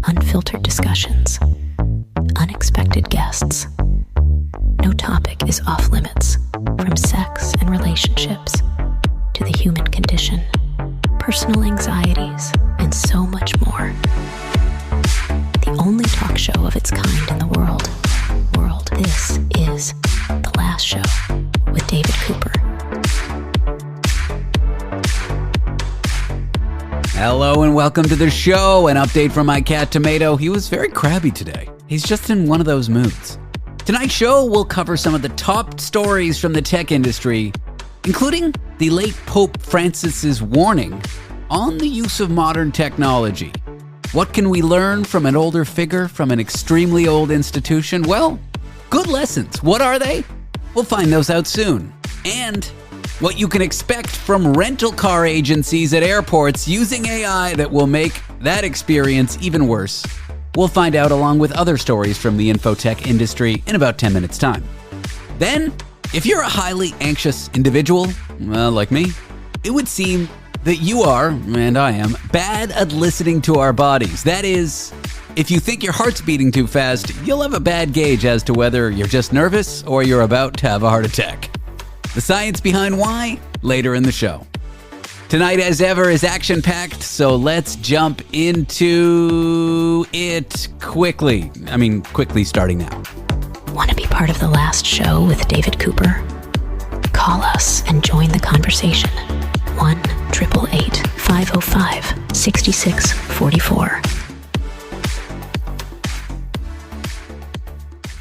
unfiltered discussions, unexpected guests. No topic is off limits, from sex and relationships to the human condition, personal anxieties, and so much more. The only talk show of its kind in the world. This is The Last Show with David Cooper. Hello and welcome to the show. An update from my cat Tomato. He was very crabby today. He's just in one of those moods. Tonight's show will cover some of the top stories from the tech industry, including the late Pope Francis's warning on the use of modern technology. What can we learn from an older figure from an extremely old institution? Well, good lessons. What are they? We'll find those out soon. And what you can expect from rental car agencies at airports using AI that will make that experience even worse. We'll find out along with other stories from the infotech industry in about 10 minutes' time. Then, if you're a highly anxious individual, well, like me, it would seem that you are, and I am, bad at listening to our bodies. That is, if you think your heart's beating too fast, you'll have a bad gauge as to whether you're just nervous or you're about to have a heart attack. The science behind why, later in the show. Tonight, as ever, is action-packed, so let's jump into it quickly. Quickly starting now. Want to be part of The Last Show with David Cooper? Call us and join the conversation. 1-888-505-6644.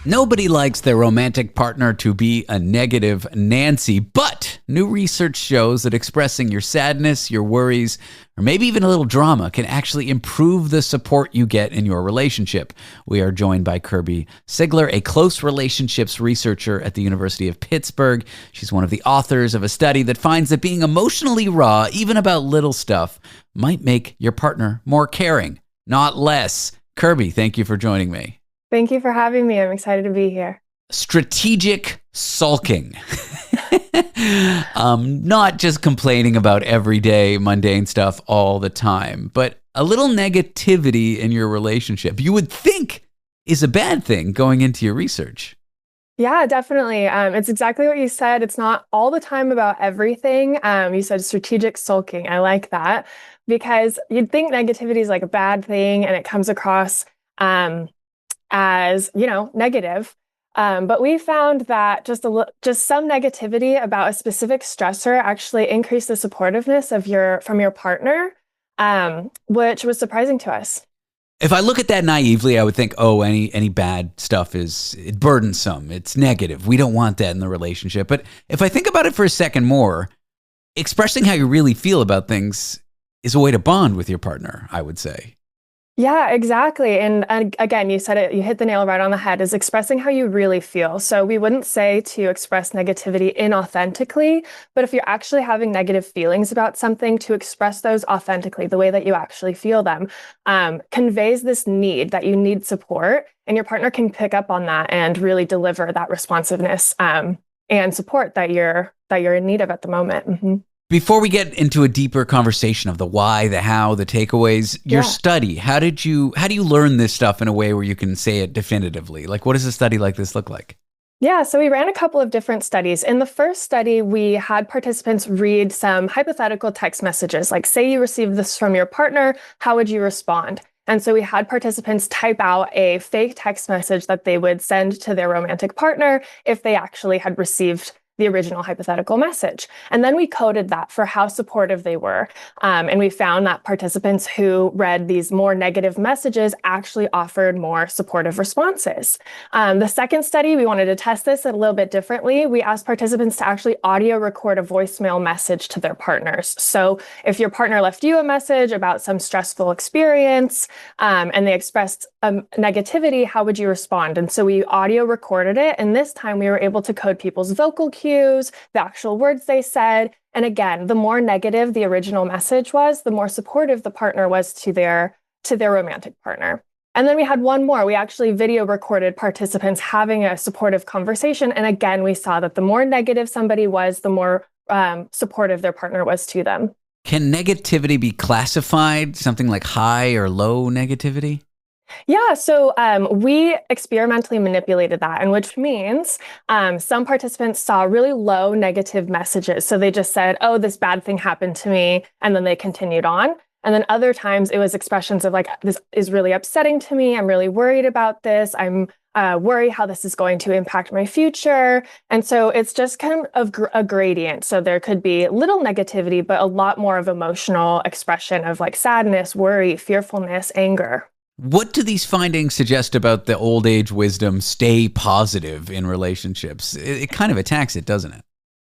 Nobody likes their romantic partner to be a negative Nancy, but new research shows that expressing your sadness, your worries, or maybe even a little drama can actually improve the support you get in your relationship. We are joined by Kirby Sigler, a close relationships researcher at the University of Pittsburgh. She's one of the authors of a study that finds that being emotionally raw, even about little stuff, might make your partner more caring, not less. Kirby, thank you for joining me. Thank you for having me. I'm excited to be here. Strategic sulking. Not just complaining about everyday mundane stuff all the time, but a little negativity in your relationship you would think is a bad thing going into your research. Yeah, definitely. It's exactly what you said. It's not all the time about everything. You said strategic sulking. I like that because you'd think negativity is like a bad thing and it comes across as, negative. But we found that just some negativity about a specific stressor actually increased the supportiveness from your partner, which was surprising to us. If I look at that naively, I would think, any bad stuff is burdensome. It's negative. We don't want that in the relationship. But if I think about it for a second more, expressing how you really feel about things is a way to bond with your partner, I would say. Yeah, exactly. And again, you said it, you hit the nail right on the head, is expressing how you really feel. So we wouldn't say to express negativity inauthentically, but if you're actually having negative feelings about something, to express those authentically, the way that you actually feel them, conveys this need that you need support, and your partner can pick up on that and really deliver that responsiveness and support that you're in need of at the moment. Mm-hmm. Before we get into a deeper conversation of the why, the how, the takeaways, your study, how do you learn this stuff in a way where you can say it definitively? Like, what does a study like this look like? Yeah, so we ran a couple of different studies. In the first study, we had participants read some hypothetical text messages, like say you received this from your partner, how would you respond? And so we had participants type out a fake text message that they would send to their romantic partner if they actually had received the original hypothetical message. And then we coded that for how supportive they were. And we found that participants who read these more negative messages actually offered more supportive responses. The second study, we wanted to test this a little bit differently. We asked participants to actually audio record a voicemail message to their partners. So if your partner left you a message about some stressful experience and they expressed negativity, how would you respond? And so we audio recorded it. And this time we were able to code people's vocal cues, the actual words they said. And again, the more negative the original message was, the more supportive the partner was to their romantic partner. And then we had one more. We actually video recorded participants having a supportive conversation. And again, we saw that the more negative somebody was, the more supportive their partner was to them. Can negativity be classified, something like high or low negativity? Yeah, so we experimentally manipulated that, and which means some participants saw really low negative messages. So they just said, oh, this bad thing happened to me, and then they continued on. And then other times it was expressions of like, this is really upsetting to me. I'm really worried about this. I'm worried how this is going to impact my future. And so it's just kind of a gradient. So there could be little negativity, but a lot more of emotional expression of like sadness, worry, fearfulness, anger. What do these findings suggest about the old age wisdom, stay positive in relationships? It kind of attacks it, doesn't it?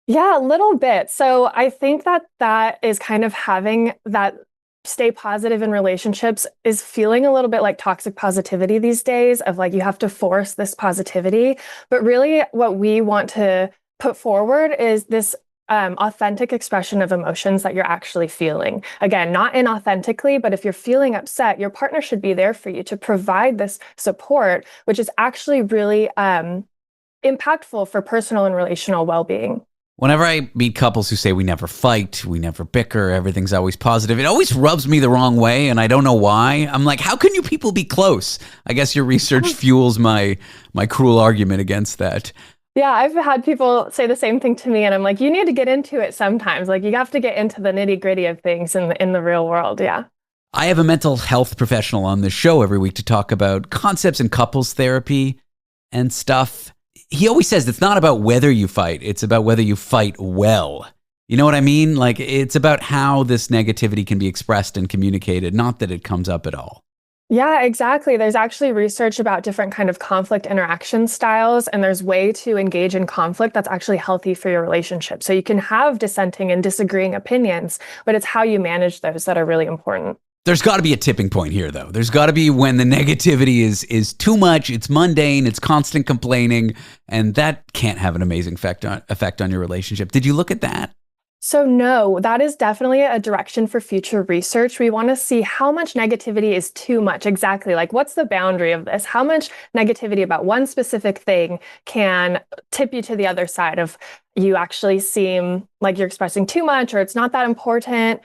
Yeah, a little bit. So I think that is kind of having that stay positive in relationships is feeling a little bit like toxic positivity these days of like, you have to force this positivity. But really what we want to put forward is this authentic expression of emotions that you're actually feeling. Again, not inauthentically, but if you're feeling upset, your partner should be there for you to provide this support, which is actually really impactful for personal and relational well-being. Whenever I meet couples who say we never fight, we never bicker, everything's always positive, it always rubs me the wrong way, and I don't know why. I'm like, how can you people be close? I guess your research fuels my cruel argument against that. Yeah, I've had people say the same thing to me, and I'm like, you need to get into it sometimes. Like, you have to get into the nitty-gritty of things in the real world, yeah. I have a mental health professional on this show every week to talk about concepts in couples therapy and stuff. He always says it's not about whether you fight, it's about whether you fight well. You know what I mean? Like, it's about how this negativity can be expressed and communicated, not that it comes up at all. Yeah, exactly. There's actually research about different kind of conflict interaction styles, and there's way to engage in conflict that's actually healthy for your relationship. So you can have dissenting and disagreeing opinions, but it's how you manage those that are really important. There's got to be a tipping point here, though. There's got to be when the negativity is too much, it's mundane, it's constant complaining, and that can't have an amazing effect on your relationship. Did you look at that? So no, that is definitely a direction for future research. We want to see how much negativity is too much. Exactly. Like, what's the boundary of this? How much negativity about one specific thing can tip you to the other side of you actually seem like you're expressing too much or it's not that important.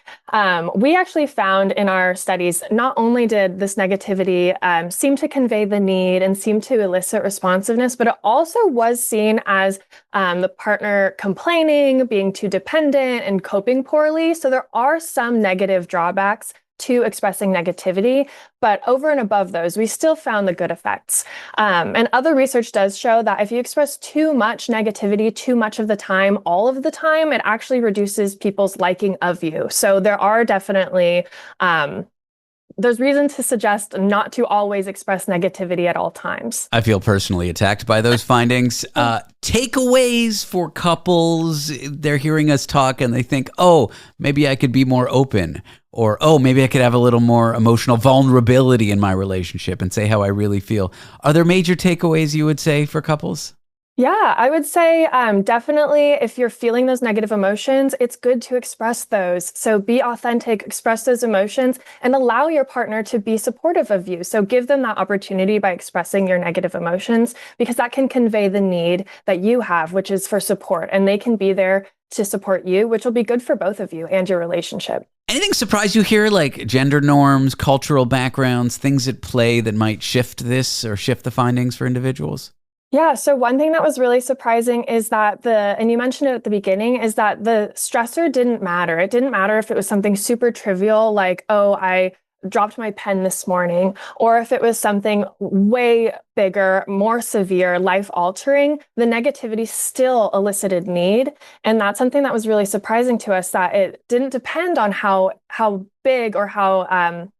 We actually found in our studies, not only did this negativity seem to convey the need and seem to elicit responsiveness, but it also was seen as the partner complaining, being too dependent, and coping poorly. So there are some negative drawbacks to expressing negativity, but over and above those, we still found the good effects. And other research does show that if you express too much negativity, too much of the time, all of the time, it actually reduces people's liking of you. So there are definitely, there's reason to suggest not to always express negativity at all times. I feel personally attacked by those findings. Takeaways for couples, they're hearing us talk and they think, oh, maybe I could be more open. Or, oh, maybe I could have a little more emotional vulnerability in my relationship and say how I really feel. Are there major takeaways you would say for couples? Yeah, I would say definitely if you're feeling those negative emotions, it's good to express those. So be authentic, express those emotions, and allow your partner to be supportive of you. So give them that opportunity by expressing your negative emotions, because that can convey the need that you have, which is for support. And they can be there to support you, which will be good for both of you and your relationship. Anything surprise you here, like gender norms, cultural backgrounds, things at play that might shift this or shift the findings for individuals? Yeah, so one thing that was really surprising is that and you mentioned it at the beginning, is that the stressor didn't matter. It didn't matter if it was something super trivial, like, oh, I dropped my pen this morning, or if it was something way bigger, more severe, life-altering, the negativity still elicited need. And that's something that was really surprising to us, that it didn't depend on how big or how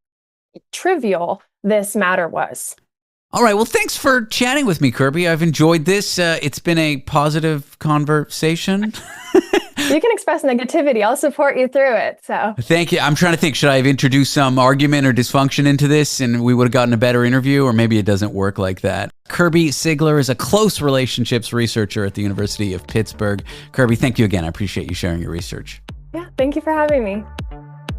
trivial this matter was. All right. Well, thanks for chatting with me, Kirby. I've enjoyed this. It's been a positive conversation. You can express negativity. I'll support you through it. So thank you. I'm trying to think, should I have introduced some argument or dysfunction into this and we would have gotten a better interview, or maybe it doesn't work like that. Kirby Sigler is a close relationships researcher at the University of Pittsburgh. Kirby, thank you again. I appreciate you sharing your research. Yeah, thank you for having me.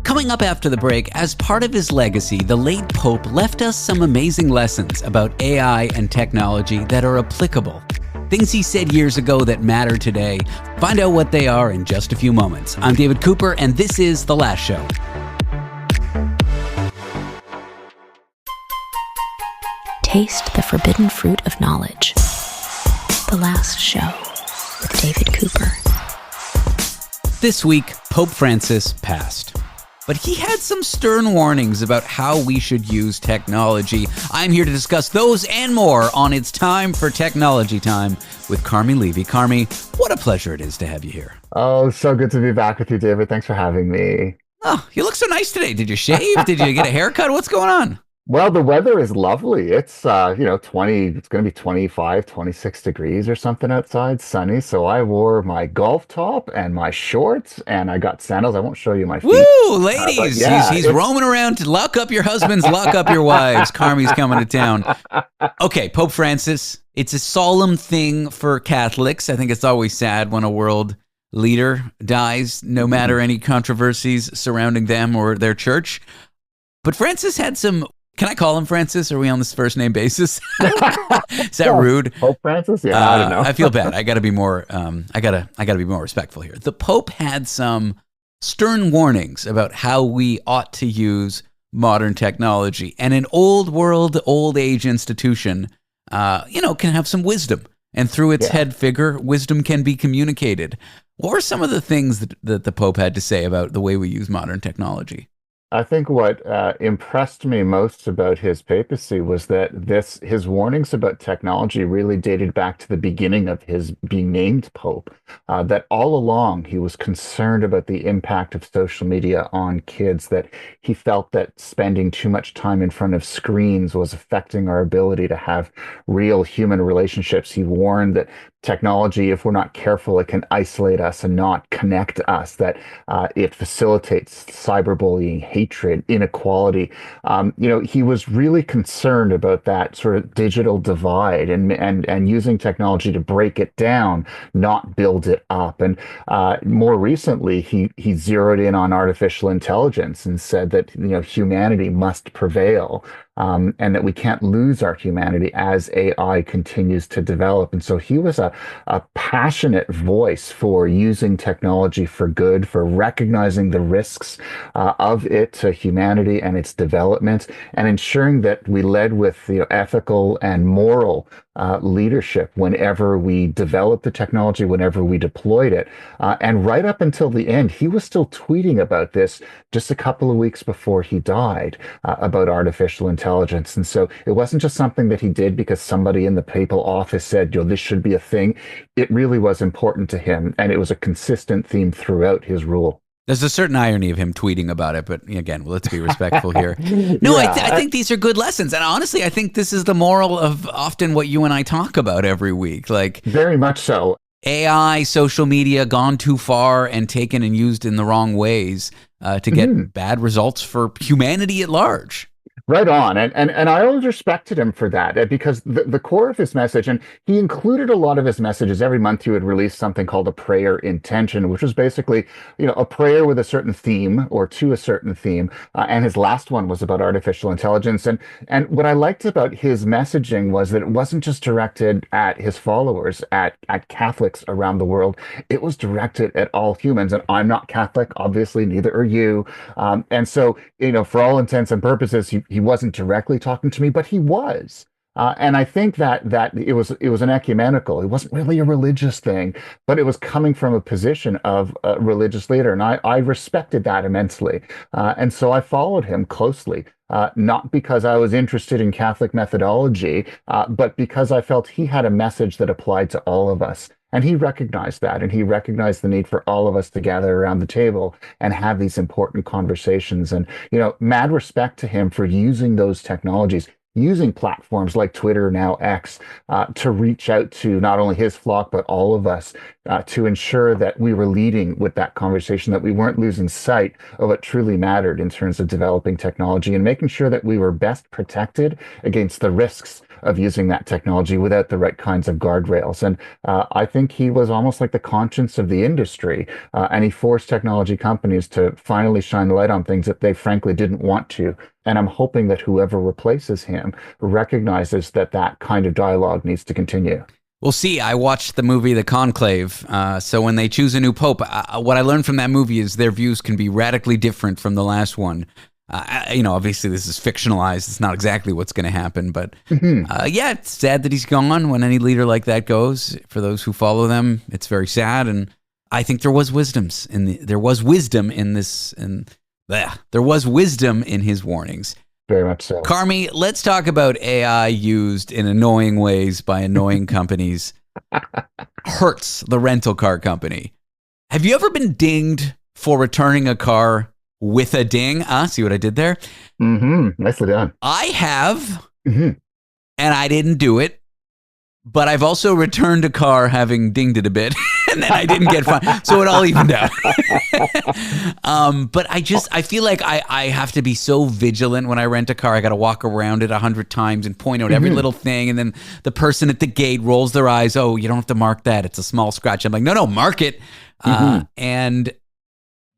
Coming up after the break, as part of his legacy, the late Pope left us some amazing lessons about AI and technology that are applicable. Things he said years ago that matter today. Find out what they are in just a few moments. I'm David Cooper, and this is The Last Show. taste the forbidden fruit of knowledge. The Last Show with David Cooper. This week, Pope Francis passed. But he had some stern warnings about how we should use technology. I'm here to discuss those and more on It's Time for Technology Time with Carmi Levy. Carmi, what a pleasure it is to have you here. Oh, so good to be back with you, David. Thanks for having me. Oh, you look so nice today. Did you shave? Did you get a haircut? What's going on? Well, the weather is lovely. It's, 20, it's going to be 25, 26 degrees or something outside, sunny. So I wore my golf top and my shorts and I got sandals. I won't show you my feet. Woo, ladies. Yeah, he's roaming around to lock up your husbands, lock up your wives. Carmi's coming to town. Okay, Pope Francis. It's a solemn thing for Catholics. I think it's always sad when a world leader dies, no matter any controversies surrounding them or their church. But Francis had some... Can I call him Francis? Are we on this first name basis? Is that rude? Pope Francis? Yeah, I don't know. I feel bad. I got to be more. I gotta be more respectful here. The Pope had some stern warnings about how we ought to use modern technology, and an old world, old age institution, can have some wisdom, and through its head figure, wisdom can be communicated. What were some of the things that the Pope had to say about the way we use modern technology? I think what impressed me most about his papacy was that his warnings about technology really dated back to the beginning of his being named Pope. That all along he was concerned about the impact of social media on kids, that he felt that spending too much time in front of screens was affecting our ability to have real human relationships. He warned that technology, if we're not careful, it can isolate us and not connect us, that it facilitates cyberbullying, hatred, inequality. He was really concerned about that sort of digital divide and using technology to break it down, not build it up. And more recently, he zeroed in on artificial intelligence and said that humanity must prevail. And that we can't lose our humanity as AI continues to develop. And so he was a passionate voice for using technology for good, for recognizing the risks of it to humanity and its development, and ensuring that we led with ethical and moral leadership whenever we developed the technology, whenever we deployed it. And right up until the end, he was still tweeting about this just a couple of weeks before he died, about artificial intelligence. And so it wasn't just something that he did because somebody in the papal office said, this should be a thing. It really was important to him, and it was a consistent theme throughout his rule. There's a certain irony of him tweeting about it, but again, let's be respectful here. No, I think these are good lessons. And honestly, I think this is the moral of often what you and I talk about every week. Like, very much so. AI, social media gone too far and taken and used in the wrong ways to get bad results for humanity at large. Right on. And I always respected him for that, because the core of his message, and he included a lot of his messages. Every month he would release something called a prayer intention, which was basically, a prayer with a certain theme or to a certain theme. And his last one was about artificial intelligence. And what I liked about his messaging was that it wasn't just directed at his followers, at Catholics around the world. It was directed at all humans. And I'm not Catholic, obviously, neither are you. And so, for all intents and purposes, he wasn't directly talking to me, but he was. And I think that it was an ecumenical. It wasn't really a religious thing, but it was coming from a position of a religious leader. And I respected that immensely. And so I followed him closely, not because I was interested in Catholic methodology, but because I felt he had a message that applied to all of us. And he recognized that, and he recognized the need for all of us to gather around the table and have these important conversations. And, mad respect to him for using those technologies, using platforms like Twitter, now X, to reach out to not only his flock, but all of us, to ensure that we were leading with that conversation, that we weren't losing sight of what truly mattered in terms of developing technology and making sure that we were best protected against the risks of using that technology without the right kinds of guardrails. And I think he was almost like the conscience of the industry, and he forced technology companies to finally shine the light on things that they frankly didn't want to. And I'm hoping that whoever replaces him recognizes that kind of dialogue needs to continue. Well, see, I watched the movie The Conclave, so when they choose a new pope, what I learned from that movie is their views can be radically different from the last one. Obviously this is fictionalized. It's not exactly what's going to happen, but Mhm. yeah, it's sad that he's gone. When any leader like that goes, for those who follow them, it's very sad. And I think there was wisdom in this, and there was wisdom in his warnings. Very much so. Carmi, let's talk about AI used in annoying ways by annoying companies. Hertz, the rental car company. Have you ever been dinged for returning a car with a ding? See what I did there? Nicely done. I have, Mhm. and I didn't do it, but I've also returned a car having dinged it a bit, and then I didn't get fined. So it all evened out. But I feel like I have to be so vigilant when I rent a car. I got to walk around it 100 times and point out every little thing. And then the person at the gate rolls their eyes. Oh, you don't have to mark that. It's a small scratch. I'm like, no, mark it. And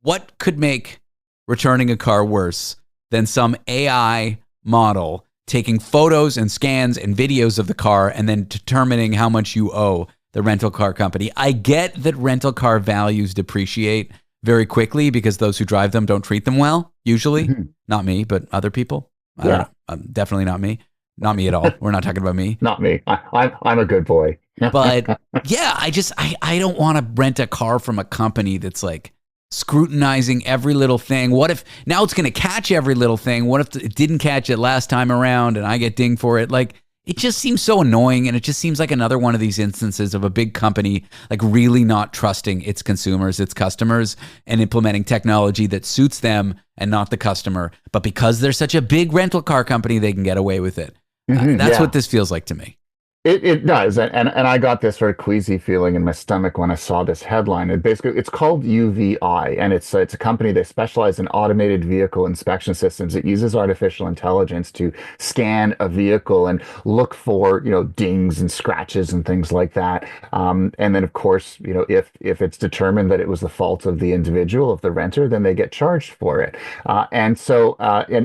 what could make returning a car worse than some AI model taking photos and scans and videos of the car and then determining how much you owe the rental car company? I get that rental car values depreciate very quickly because those who drive them don't treat them well, usually. Not me, but other people. I don't know. Definitely not me. Not me at all. We're not talking about me. Not me. I'm a good boy. But yeah, I don't want to rent a car from a company that's like scrutinizing every little thing. What if now it's going to catch every little thing? What if it didn't catch it last time around and I get dinged for it? Like, it just seems so annoying, and it just seems like another one of these instances of a big company like really not trusting its consumers, its customers, and implementing technology that suits them and not the customer. But because they're such a big rental car company, they can get away with it. That's what this feels like to me. It does, and I got this sort of queasy feeling in my stomach when I saw this headline. It's called UVI, and it's a company that specializes in automated vehicle inspection systems. It uses artificial intelligence to scan a vehicle and look for dings and scratches and things like that. And then of course if it's determined that it was the fault of the individual, of the renter, then they get charged for it. And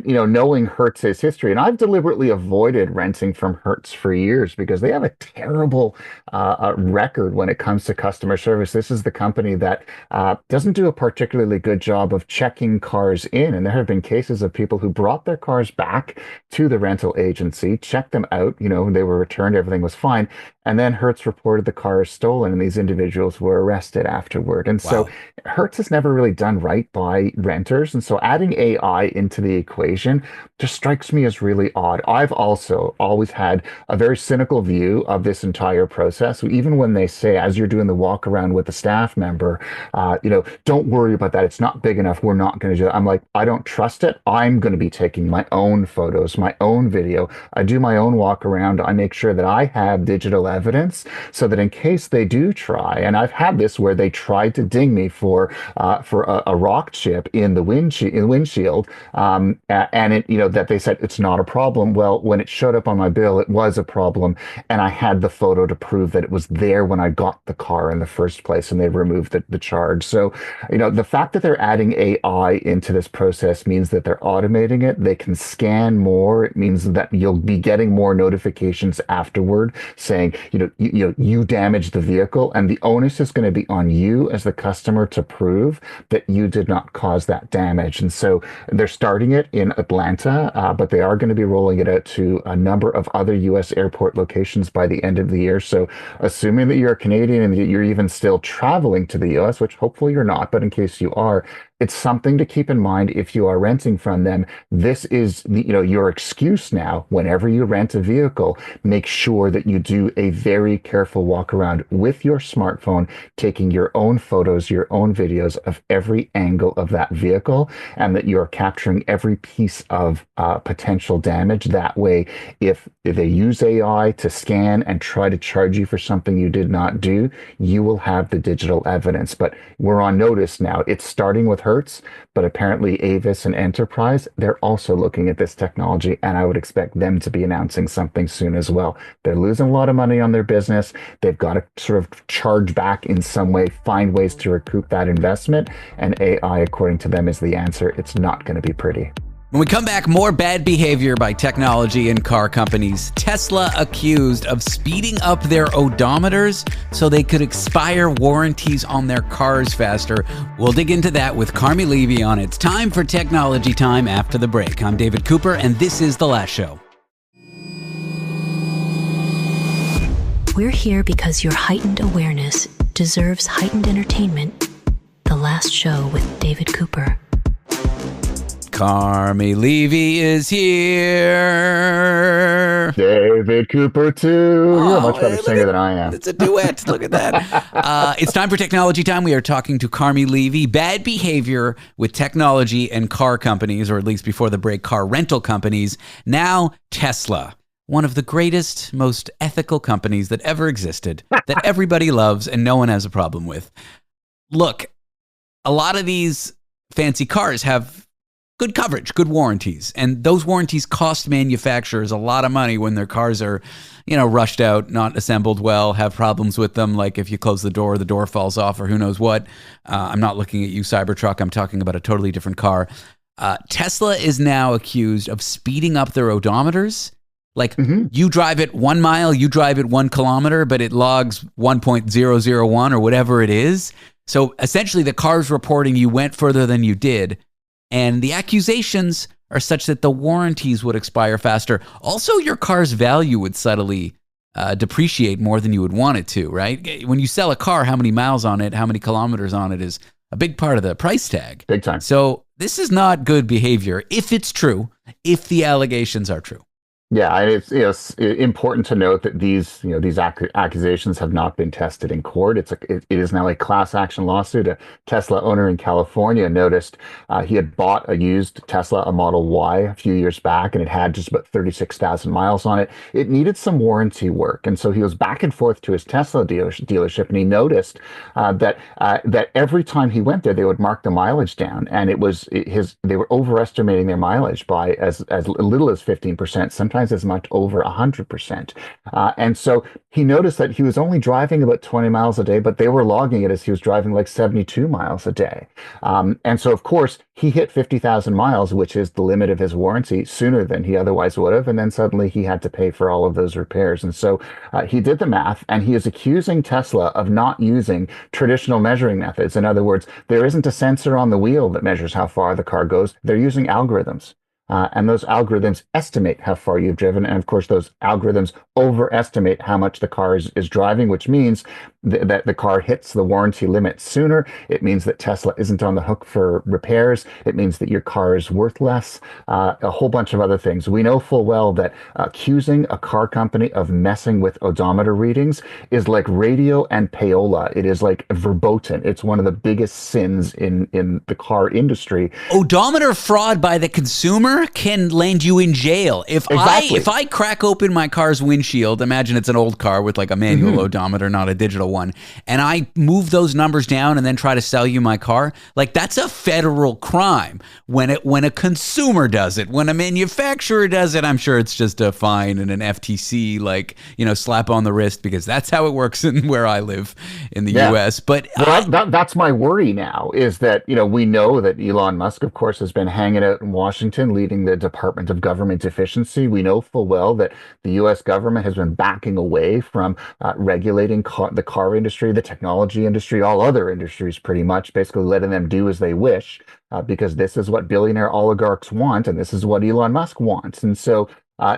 knowing Hertz's history, and I've deliberately avoided renting from Hertz for years because they have a terrible record when it comes to customer service. This is the company that doesn't do a particularly good job of checking cars in. And there have been cases of people who brought their cars back to the rental agency, checked them out, they were returned, everything was fine. And then Hertz reported the car is stolen, and these individuals were arrested afterward. And so Hertz has never really done right by renters. And so adding AI into the equation just strikes me as really odd. I've also always had a very cynical view of this entire process. So even when they say, as you're doing the walk around with a staff member, don't worry about that. It's not big enough. We're not going to do that. I'm like, I don't trust it. I'm going to be taking my own photos, my own video. I do my own walk around. I make sure that I have digital evidence so that in case they do try, and I've had this where they tried to ding me for a rock chip in the windshield, and it that they said it's not a problem. Well, when it showed up on my bill, it was a problem, and I had the photo to prove that it was there when I got the car in the first place, and they removed the charge. So the fact that they're adding AI into this process means that they're automating it. They can scan more. It means that you'll be getting more notifications afterward saying you damaged the vehicle, and the onus is going to be on you as the customer to prove that you did not cause that damage. And so they're starting it in Atlanta, but they are going to be rolling it out to a number of other U.S. airport locations by the end of the year. So assuming that you're a Canadian and that you're even still traveling to the U.S., which hopefully you're not, but in case you are, it's something to keep in mind if you are renting from them. This is your excuse now. Whenever you rent a vehicle, make sure that you do a very careful walk around with your smartphone, taking your own photos, your own videos of every angle of that vehicle, and that you're capturing every piece of potential damage. That way, if they use AI to scan and try to charge you for something you did not do, you will have the digital evidence. But we're on notice now. It's starting with Hertz, but apparently Avis and Enterprise, they're also looking at this technology, and I would expect them to be announcing something soon as well. They're losing a lot of money on their business. They've got to sort of charge back in some way, find ways to recoup that investment, and AI, according to them, is the answer. It's not going to be pretty. When we come back, more bad behavior by technology and car companies. Tesla accused of speeding up their odometers so they could expire warranties on their cars faster. We'll dig into that with Carmi Levy on It's Time for Technology Time after the break. I'm David Cooper, and this is The Last Show. We're here because your heightened awareness deserves heightened entertainment. The Last Show with David Cooper. Carmi Levy is here. David Cooper, too. You're a much better singer than I am. It's a duet. Look at that. It's time for Technology Time. We are talking to Carmi Levy. Bad behavior with technology and car companies, or at least before the break, car rental companies. Now, Tesla. One of the greatest, most ethical companies that ever existed, that everybody loves and no one has a problem with. Look, a lot of these fancy cars have good coverage, good warranties. And those warranties cost manufacturers a lot of money when their cars are, rushed out, not assembled well, have problems with them. Like if you close the door falls off or who knows what. I'm not looking at you, Cybertruck. I'm talking about a totally different car. Tesla is now accused of speeding up their odometers. Like you drive it 1 mile, you drive it 1 kilometer, but it logs 1.001 or whatever it is. So essentially the car's reporting you went further than you did. And the accusations are such that the warranties would expire faster. Also, your car's value would subtly depreciate more than you would want it to, right? When you sell a car, how many miles on it, how many kilometers on it is a big part of the price tag. Big time. So this is not good behavior if it's true, if the allegations are true. Yeah, and it's important to note that these accusations have not been tested in court. It is now a class action lawsuit. A Tesla owner in California noticed he had bought a used Tesla, a Model Y, a few years back, and it had just about 36,000 miles on it. It needed some warranty work, and so he was back and forth to his Tesla dealership, and he noticed that every time he went there, they would mark the mileage down, and they were overestimating their mileage by as little as 15%, sometimes as much over 100%. And so he noticed that he was only driving about 20 miles a day, but they were logging it as he was driving like 72 miles a day. And so, of course, he hit 50,000 miles, which is the limit of his warranty, sooner than he otherwise would have. And then suddenly he had to pay for all of those repairs. And so he did the math, and he is accusing Tesla of not using traditional measuring methods. In other words, there isn't a sensor on the wheel that measures how far the car goes. They're using algorithms. And those algorithms estimate how far you've driven. And of course, those algorithms overestimate how much the car is driving, which means that the car hits the warranty limit sooner. It means that Tesla isn't on the hook for repairs. It means that your car is worth less, a whole bunch of other things. We know full well that accusing a car company of messing with odometer readings is like radio and payola. It is like verboten. It's one of the biggest sins in the car industry. Odometer fraud by the consumer can land you in jail. If I crack open my car's windshield, imagine it's an old car with like a manual odometer, not a digital one, and I move those numbers down and then try to sell you my car, like that's a federal crime. When a consumer does it, when a manufacturer does it, I'm sure it's just a fine and an FTC slap on the wrist, because that's how it works in where I live in the US. But that's my worry now, is that we know that Elon Musk, of course, has been hanging out in Washington leading the Department of Government Efficiency. We know full well that the U.S. government has been backing away from regulating the car industry, the technology industry, all other industries pretty much, basically letting them do as they wish, because this is what billionaire oligarchs want, and this is what Elon Musk wants. And so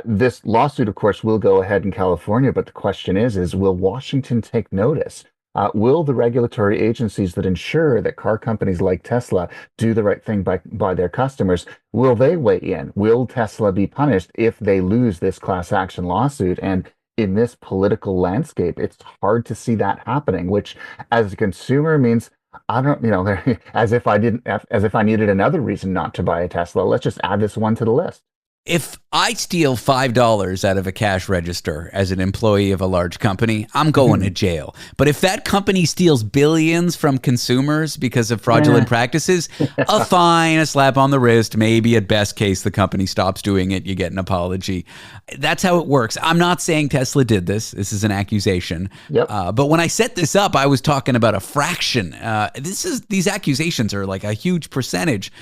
this lawsuit, of course, will go ahead in California, but the question is will Washington take notice? Will the regulatory agencies that ensure that car companies like Tesla do the right thing by their customers, will they weigh in? Will Tesla be punished if they lose this class action lawsuit? And in this political landscape, it's hard to see that happening, which as a consumer means I don't, as if I needed another reason not to buy a Tesla. Let's just add this one to the list. If I steal $5 out of a cash register as an employee of a large company, I'm going to jail. But if that company steals billions from consumers because of fraudulent practices, a fine, a slap on the wrist, maybe at best case, the company stops doing it, you get an apology. That's how it works. I'm not saying Tesla did this. This is an accusation. Yep. But when I set this up, I was talking about a fraction. These accusations are like a huge percentage.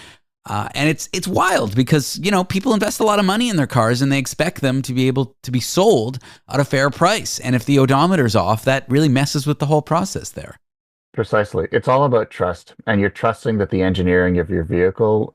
And it's wild because, people invest a lot of money in their cars and they expect them to be able to be sold at a fair price. And if the odometer's off, that really messes with the whole process there. Precisely. It's all about trust, and you're trusting that the engineering of your vehicle,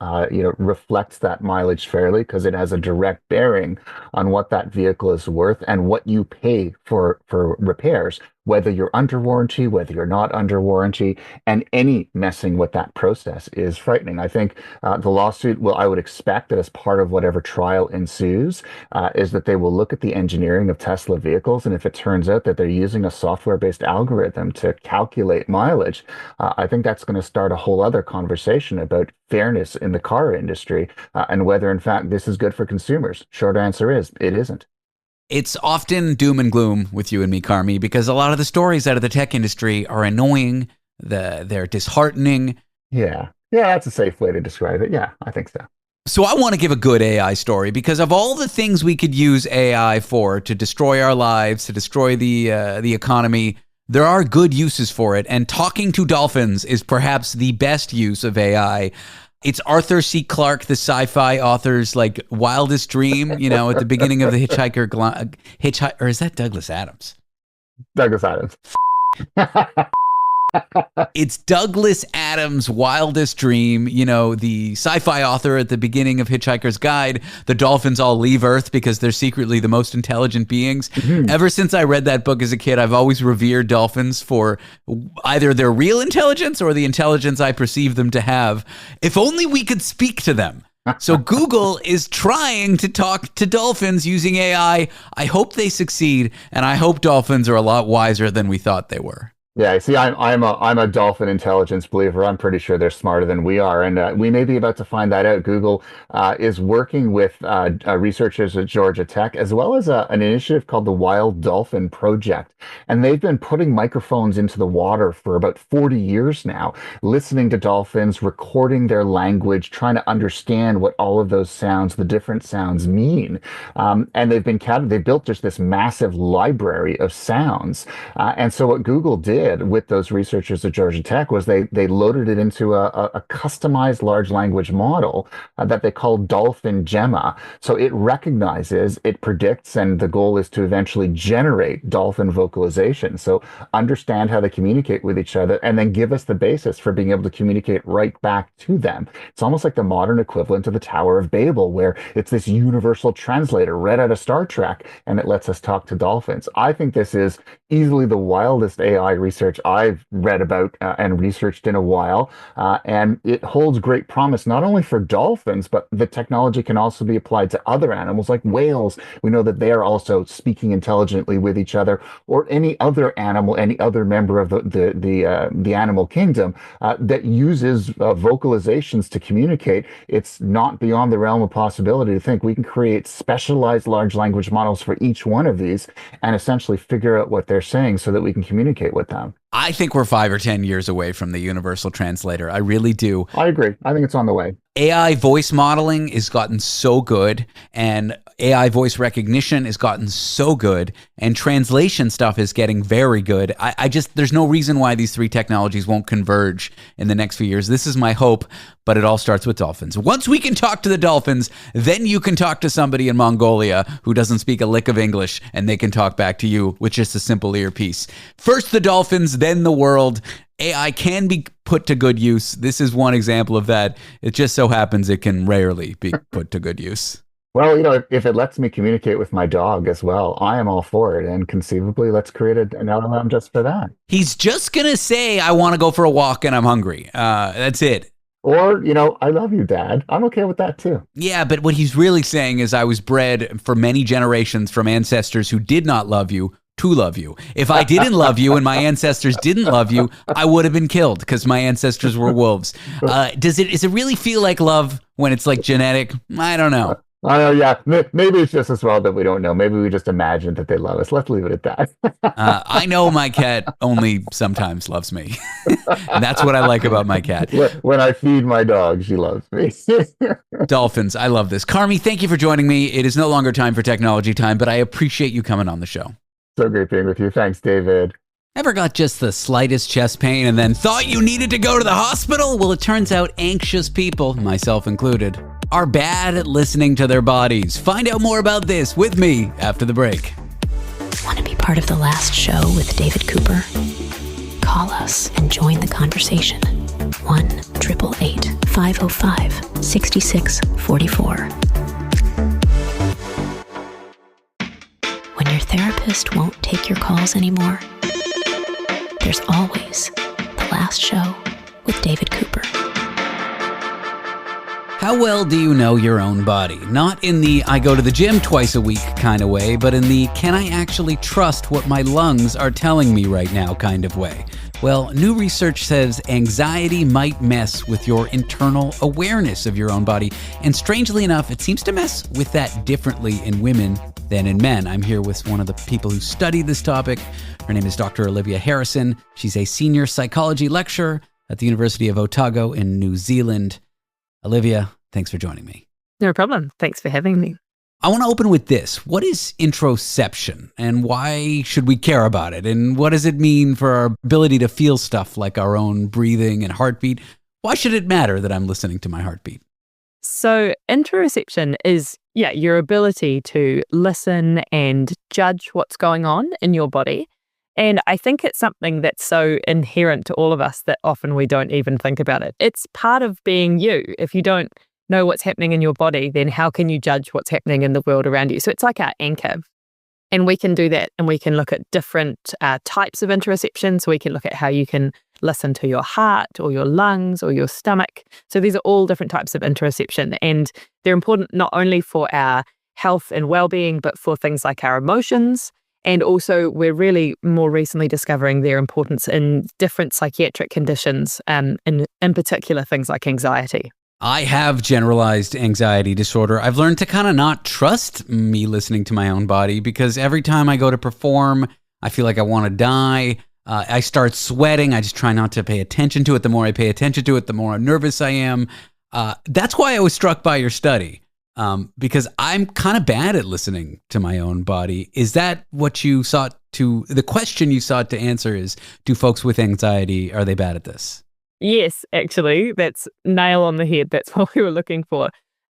reflects that mileage fairly, because it has a direct bearing on what that vehicle is worth and what you pay for repairs, whether you're under warranty, whether you're not under warranty, and any messing with that process is frightening. I think the lawsuit I would expect that as part of whatever trial ensues, is that they will look at the engineering of Tesla vehicles, and if it turns out that they're using a software-based algorithm to calculate mileage, I think that's going to start a whole other conversation about fairness in the car industry, and whether, in fact, this is good for consumers. Short answer is, it isn't. It's often doom and gloom with you and me, Carmi, because a lot of the stories out of the tech industry are annoying, they're disheartening. Yeah, that's a safe way to describe it. Yeah, I think so. So I want to give a good AI story, because of all the things we could use AI for to destroy our lives, to destroy the economy, there are good uses for it. And talking to dolphins is perhaps the best use of AI. It's Arthur C. Clarke, the sci-fi author's wildest dream, at the beginning of the or is that Douglas Adams? Douglas Adams. It's Douglas Adams' wildest dream, the sci-fi author at the beginning of Hitchhiker's Guide. The dolphins all leave Earth because they're secretly the most intelligent beings. Mm-hmm. Ever since I read that book as a kid, I've always revered dolphins for either their real intelligence or the intelligence I perceive them to have. If only we could speak to them. So Google is trying to talk to dolphins using AI. I hope they succeed, and I hope dolphins are a lot wiser than we thought they were. Yeah, see, I'm a dolphin intelligence believer. I'm pretty sure they're smarter than we are, and we may be about to find that out. Google is working with researchers at Georgia Tech, as well as an initiative called the Wild Dolphin Project, and they've been putting microphones into the water for about 40 years now, listening to dolphins, recording their language, trying to understand what all of those sounds, the different sounds, mean. And they built just this massive library of sounds, and so what Google did with those researchers at Georgia Tech was they loaded it into a customized large language model that they call Dolphin Gemma. So it recognizes, it predicts, and the goal is to eventually generate dolphin vocalization. So understand how they communicate with each other and then give us the basis for being able to communicate right back to them. It's almost like the modern equivalent of the Tower of Babel, where it's this universal translator read out of Star Trek, and it lets us talk to dolphins. I think this is easily the wildest AI research I've read about and researched in a while, and it holds great promise not only for dolphins, but the technology can also be applied to other animals like whales. We know that they are also speaking intelligently with each other, or any other animal, any other member of the animal kingdom that uses vocalizations to communicate. It's not beyond the realm of possibility to think we can create specialized large language models for each one of these and essentially figure out what they're saying so that we can communicate with them. I think we're 5 or 10 years away from the universal translator. I really do. I agree. I think it's on the way. AI voice modeling has gotten so good, and AI voice recognition has gotten so good, and translation stuff is getting very good. There's no reason why these three technologies won't converge in the next few years. This is my hope, but it all starts with dolphins. Once we can talk to the dolphins, then you can talk to somebody in Mongolia who doesn't speak a lick of English, and they can talk back to you with just a simple earpiece. First the dolphins, then the world. AI can be put to good use. This is one example of that. It just so happens it can rarely be put to good use. Well, if it lets me communicate with my dog as well, I am all for it. And conceivably, let's create an LLM just for that. He's just going to say, I want to go for a walk and I'm hungry. That's it. Or, I love you, Dad. I'm okay with that too. Yeah, but what he's really saying is I was bred for many generations from ancestors who did not love you to love you. If I didn't love you and my ancestors didn't love you, I would have been killed because my ancestors were wolves. Does it really feel like love when it's like genetic? I don't know. I know, yeah. Maybe it's just as well that we don't know. Maybe we just imagine that they love us. Let's leave it at that. I know my cat only sometimes loves me. And that's what I like about my cat. When I feed my dog, she loves me. Dolphins, I love this. Carmi, thank you for joining me. It is no longer time for technology time, but I appreciate you coming on the show. So great being with you. Thanks, David. Ever got just the slightest chest pain and then thought you needed to go to the hospital? Well, it turns out anxious people, myself included, are bad at listening to their bodies. Find out more about this with me after the break. Want to be part of the last show with David Cooper? Call us and join the conversation. 1-888-505-6644. When your therapist won't take your calls anymore, there's always the last show with David Cooper. How well do you know your own body? Not in the I go to the gym twice a week kind of way, but in the can I actually trust what my lungs are telling me right now kind of way. Well, new research says anxiety might mess with your internal awareness of your own body. And strangely enough, it seems to mess with that differently in women than in men. I'm here with one of the people who studied this topic. Her name is Dr. Olivia Harrison. She's a senior psychology lecturer at the University of Otago in New Zealand. Olivia, thanks for joining me. No problem. Thanks for having me. I want to open with this. What is introception and why should we care about it? And what does it mean for our ability to feel stuff like our own breathing and heartbeat? Why should it matter that I'm listening to my heartbeat? So interoception is, your ability to listen and judge what's going on in your body. And I think it's something that's so inherent to all of us that often we don't even think about it. It's part of being you. If you don't know what's happening in your body, then how can you judge what's happening in the world around you? So it's like our anchor. And we can do that, and we can look at different types of interoception. So we can look at how you can listen to your heart or your lungs or your stomach. So these are all different types of interoception, and they're important not only for our health and well-being, but for things like our emotions. And also, we're really more recently discovering their importance in different psychiatric conditions, in particular things like anxiety. I have generalized anxiety disorder. I've learned to kind of not trust me listening to my own body because every time I go to perform, I feel like I want to die. I start sweating. I just try not to pay attention to it. The more I pay attention to it, the more nervous I am. That's why I was struck by your study. Because I'm kind of bad at listening to my own body. Is that what you sought to, the question you sought to answer is, do folks with anxiety, are they bad at this? Yes, actually, that's nail on the head. That's what we were looking for.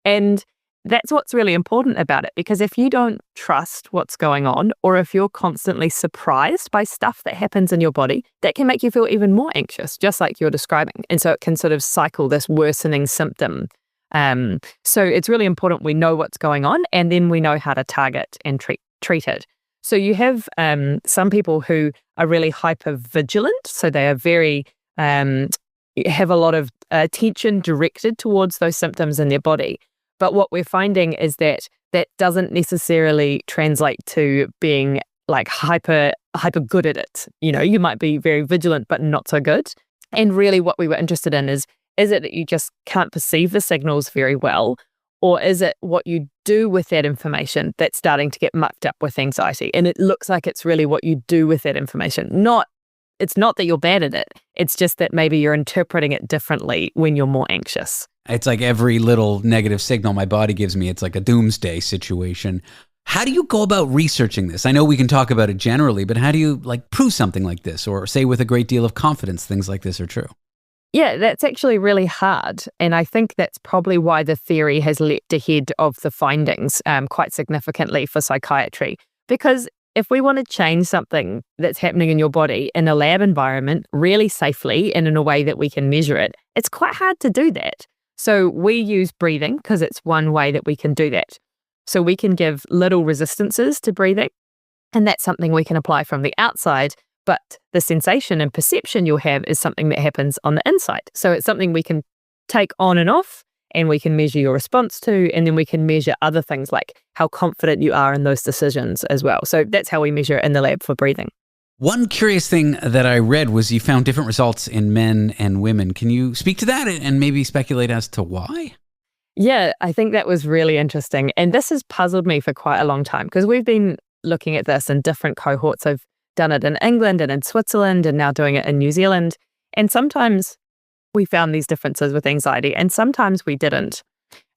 And that's what's really important about it, because if you don't trust what's going on, or if you're constantly surprised by stuff that happens in your body, that can make you feel even more anxious, just like you're describing. And so it can sort of cycle this worsening symptom. So it's really important we know what's going on, and then we know how to target and treat it. So you have some people who are really hypervigilant, so they are very have a lot of attention directed towards those symptoms in their body. But what we're finding is that that doesn't necessarily translate to being like hyper good at it. You know, you might be very vigilant but not so good. And really what we were interested in is it that you just can't perceive the signals very well, or is it what you do with that information that's starting to get mucked up with anxiety? And it looks like it's really what you do with that information. It's not that you're bad at it. It's just that maybe you're interpreting it differently when you're more anxious. It's like every little negative signal my body gives me, it's like a doomsday situation. How do you go about researching this? I know we can talk about it generally, but how do you prove something like this, or say with a great deal of confidence things like this are true? Yeah, that's actually really hard. And I think that's probably why the theory has leapt ahead of the findings quite significantly for psychiatry. Because if we want to change something that's happening in your body in a lab environment really safely and in a way that we can measure it, it's quite hard to do that. So we use breathing because it's one way that we can do that. So we can give little resistances to breathing, and that's something we can apply from the outside. But the sensation and perception you'll have is something that happens on the inside. So it's something we can take on and off, and we can measure your response to, and then we can measure other things like how confident you are in those decisions as well. So that's how we measure in the lab for breathing. One curious thing that I read was you found different results in men and women. Can you speak to that and maybe speculate as to why? Yeah, I think that was really interesting. And this has puzzled me for quite a long time because we've been looking at this in different cohorts. I've done it in England and in Switzerland and now doing it in New Zealand. And sometimes we found these differences with anxiety and sometimes we didn't.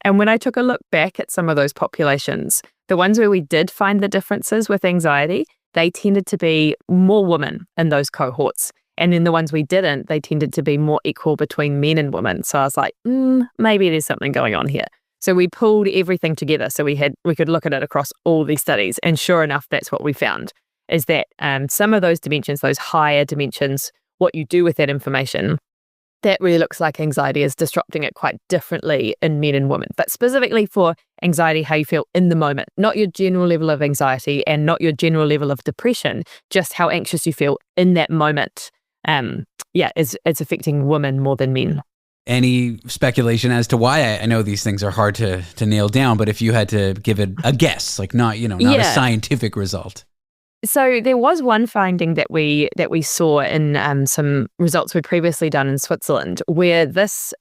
And when I took a look back at some of those populations, the ones where we did find the differences with anxiety, they tended to be more women in those cohorts. And then the ones we didn't, they tended to be more equal between men and women. So I was like, maybe there's something going on here. So we pulled everything together so we could look at it across all these studies. And sure enough, that's what we found, is that some of those dimensions, those higher dimensions, what you do with that information, that really looks like anxiety is disrupting it quite differently in men and women. But specifically for anxiety, how you feel in the moment, not your general level of anxiety and not your general level of depression, just how anxious you feel in that moment. It's affecting women more than men. Any speculation as to why? I know these things are hard to nail down, but if you had to give it a guess, like not a scientific result. So there was one finding that we saw in some results we'd previously done in Switzerland, where this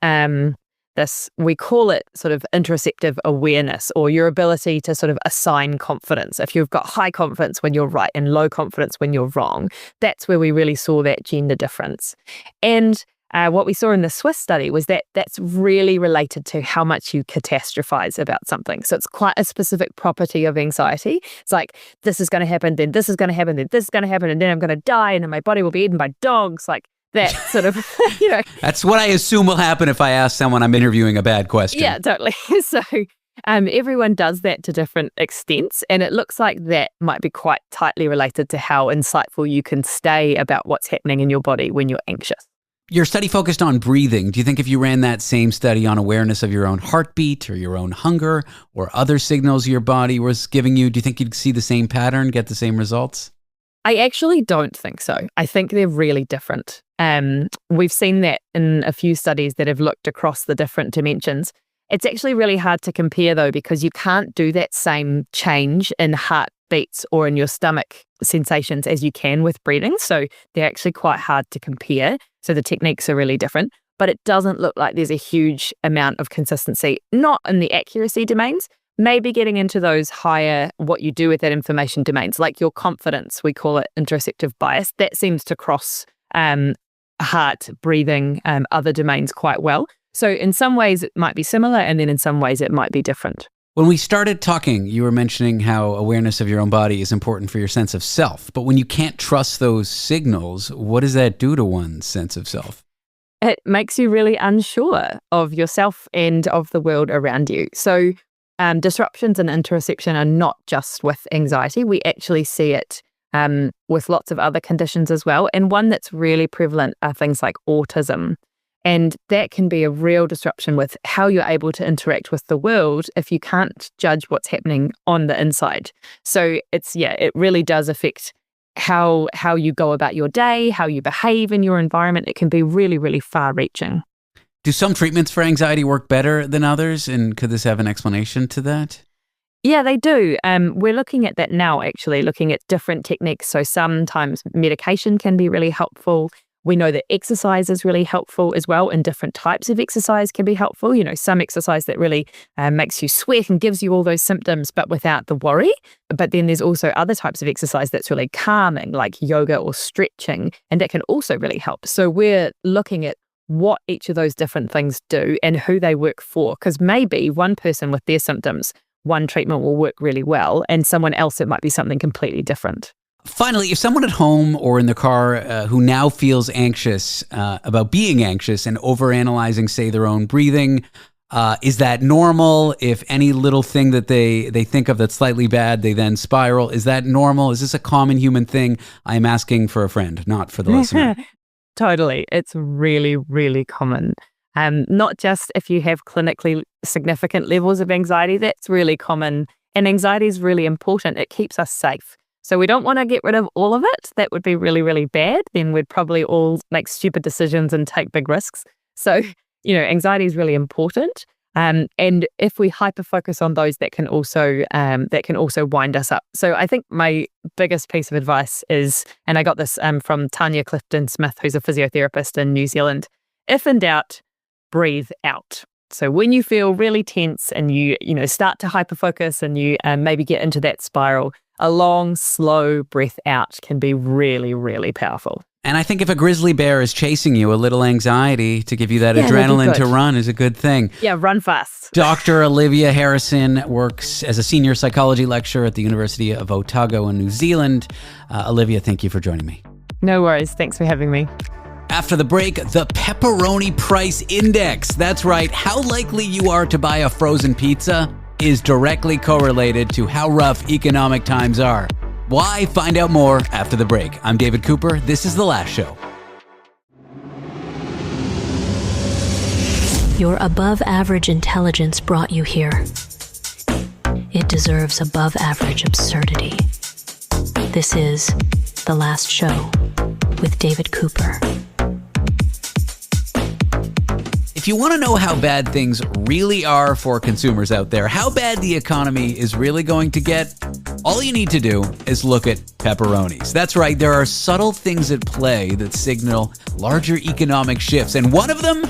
we call it sort of interoceptive awareness, or your ability to sort of assign confidence. If you've got high confidence when you're right and low confidence when you're wrong, that's where we really saw that gender difference. And what we saw in the Swiss study was that that's really related to how much you catastrophize about something. So it's quite a specific property of anxiety. It's like, this is going to happen, then this is going to happen, then this is going to happen, and then I'm going to die, and then my body will be eaten by dogs. Like that sort of, That's what I assume will happen if I ask someone I'm interviewing a bad question. Yeah, totally. So everyone does that to different extents, and it looks like that might be quite tightly related to how insightful you can stay about what's happening in your body when you're anxious. Your study focused on breathing. Do you think if you ran that same study on awareness of your own heartbeat or your own hunger or other signals your body was giving you, do you think you'd see the same pattern, get the same results? I actually don't think so. I think they're really different. We've seen that in a few studies that have looked across the different dimensions. It's actually really hard to compare though, because you can't do that same change in heartbeats or in your stomach sensations as you can with breathing. So they're actually quite hard to compare. So the techniques are really different, but it doesn't look like there's a huge amount of consistency, not in the accuracy domains, maybe getting into those higher, what you do with that information domains, like your confidence, we call it interoceptive bias. That seems to cross heart, breathing, other domains quite well. So in some ways it might be similar, and then in some ways it might be different. When we started talking, you were mentioning how awareness of your own body is important for your sense of self. But when you can't trust those signals, what does that do to one's sense of self? It makes you really unsure of yourself and of the world around you. So disruptions in interoception are not just with anxiety. We actually see it with lots of other conditions as well. And one that's really prevalent are things like autism. And that can be a real disruption with how you're able to interact with the world if you can't judge what's happening on the inside. So it really does affect how you go about your day, how you behave in your environment. It can be really, really far-reaching. Do some treatments for anxiety work better than others? And could this have an explanation to that? Yeah, they do. We're looking at that now, actually, looking at different techniques. So sometimes medication can be really helpful. We know that exercise is really helpful as well, and different types of exercise can be helpful. Some exercise that really makes you sweat and gives you all those symptoms, but without the worry. But then there's also other types of exercise that's really calming, like yoga or stretching, and that can also really help. So we're looking at what each of those different things do and who they work for, because maybe one person with their symptoms, one treatment will work really well, and someone else, it might be something completely different. Finally, if someone at home or in the car who now feels anxious about being anxious and overanalyzing, say, their own breathing, is that normal? If any little thing that they think of that's slightly bad, they then spiral, is that normal? Is this a common human thing? I'm asking for a friend, not for the listener. Totally. It's really, really common. Not just if you have clinically significant levels of anxiety, that's really common. And anxiety is really important. It keeps us safe. So we don't want to get rid of all of it. That would be really, really bad. Then we'd probably all make stupid decisions and take big risks. So, anxiety is really important. And if we hyper-focus on those, that can also wind us up. So I think my biggest piece of advice is, and I got this from Tanya Clifton-Smith, who's a physiotherapist in New Zealand, if in doubt, breathe out. So when you feel really tense and you start to hyper-focus and you maybe get into that spiral, a long, slow breath out can be really, really powerful. And I think if a grizzly bear is chasing you, a little anxiety to give you that adrenaline to run is a good thing. Yeah, run fast. Dr. Olivia Harrison works as a senior psychology lecturer at the University of Otago in New Zealand. Olivia, thank you for joining me. No worries. Thanks for having me. After the break, the Pepperoni Price Index. That's right. How likely you are to buy a frozen pizza is directly correlated to how rough economic times are. Why? Find out more after the break. I'm David Cooper. This is The Last Show. Your above-average intelligence brought you here. It deserves above-average absurdity. This is The Last Show with David Cooper. If you want to know how bad things really are for consumers out there, how bad the economy is really going to get, all you need to do is look at pepperonis. That's right, there are subtle things at play that signal larger economic shifts, and one of them,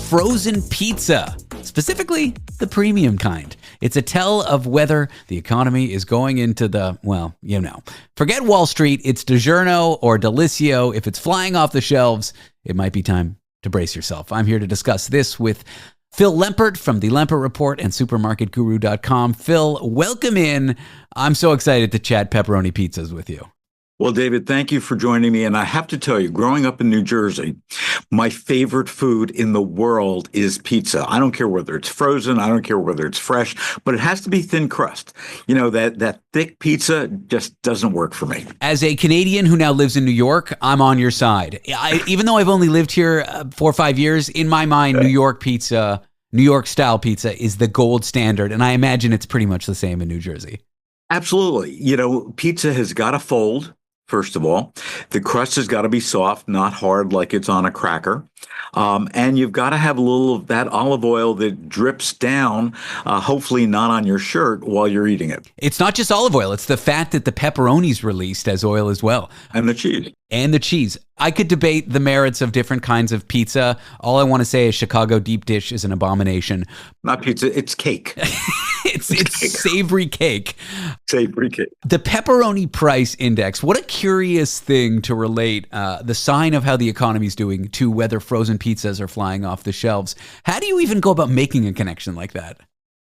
frozen pizza, specifically the premium kind. It's a tell of whether the economy is going into the, well, you know. Forget Wall Street, it's DiGiorno or Delissio. If it's flying off the shelves, it might be time to brace yourself. I'm here to discuss this with Phil Lempert from the Lempert Report and supermarketguru.com. Phil, welcome in. I'm so excited to chat pepperoni pizzas with you. Well, David, thank you for joining me. And I have to tell you, growing up in New Jersey, my favorite food in the world is pizza. I don't care whether it's frozen. I don't care whether it's fresh, but it has to be thin crust. You know, that thick pizza just doesn't work for me. As a Canadian who now lives in New York, I'm on your side. Even though I've only lived here 4 or 5 years, in my mind, New York pizza, New York style pizza is the gold standard. And I imagine it's pretty much the same in New Jersey. Absolutely. You know, pizza has got to fold. First of all, the crust has got to be soft, not hard like it's on a cracker. And you've got to have a little of that olive oil that drips down, hopefully not on your shirt while you're eating it. It's not just olive oil. It's the fat that the pepperoni's released as oil as well. And the cheese. And the cheese. I could debate the merits of different kinds of pizza. All I want to say is Chicago deep dish is an abomination. Not pizza, it's cake. It's savory cake. Savory cake. The Pepperoni Price Index. What a curious thing to relate the sign of how the economy is doing to whether frozen pizzas are flying off the shelves. How do you even go about making a connection like that?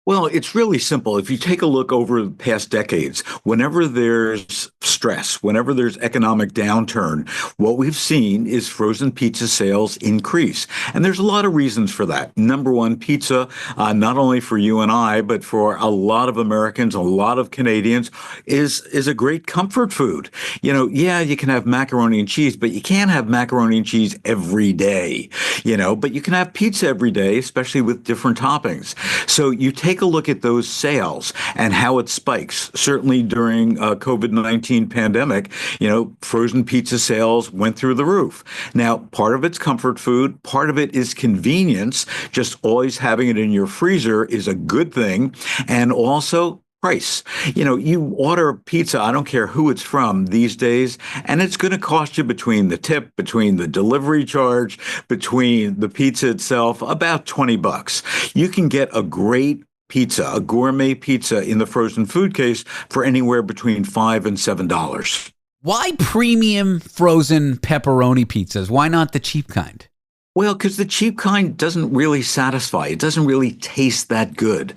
Well, it's really simple. If you take a look over the past decades, whenever there's stress, whenever there's economic downturn, what we've seen is frozen pizza sales increase. And there's a lot of reasons for that. Number one, pizza, not only for you and I, but for a lot of Americans, a lot of Canadians, is a great comfort food. You know, yeah, you can have macaroni and cheese, but you can't have macaroni and cheese every day, you know, but you can have pizza every day, especially with different toppings. So you take a look at those sales and how it spikes. Certainly during COVID-19 pandemic, you know, frozen pizza sales went through the roof. Now, part of it's comfort food, part of it is convenience. Just always having it in your freezer is a good thing. And also price. You know, you order pizza, I don't care who it's from these days, and it's going to cost you between the tip, between the delivery charge, between the pizza itself, about $20. You can get a great pizza, a gourmet pizza in the frozen food case for anywhere between $5 and $7. Why premium frozen pepperoni pizzas? Why not the cheap kind? Well, because the cheap kind doesn't really satisfy. It doesn't really taste that good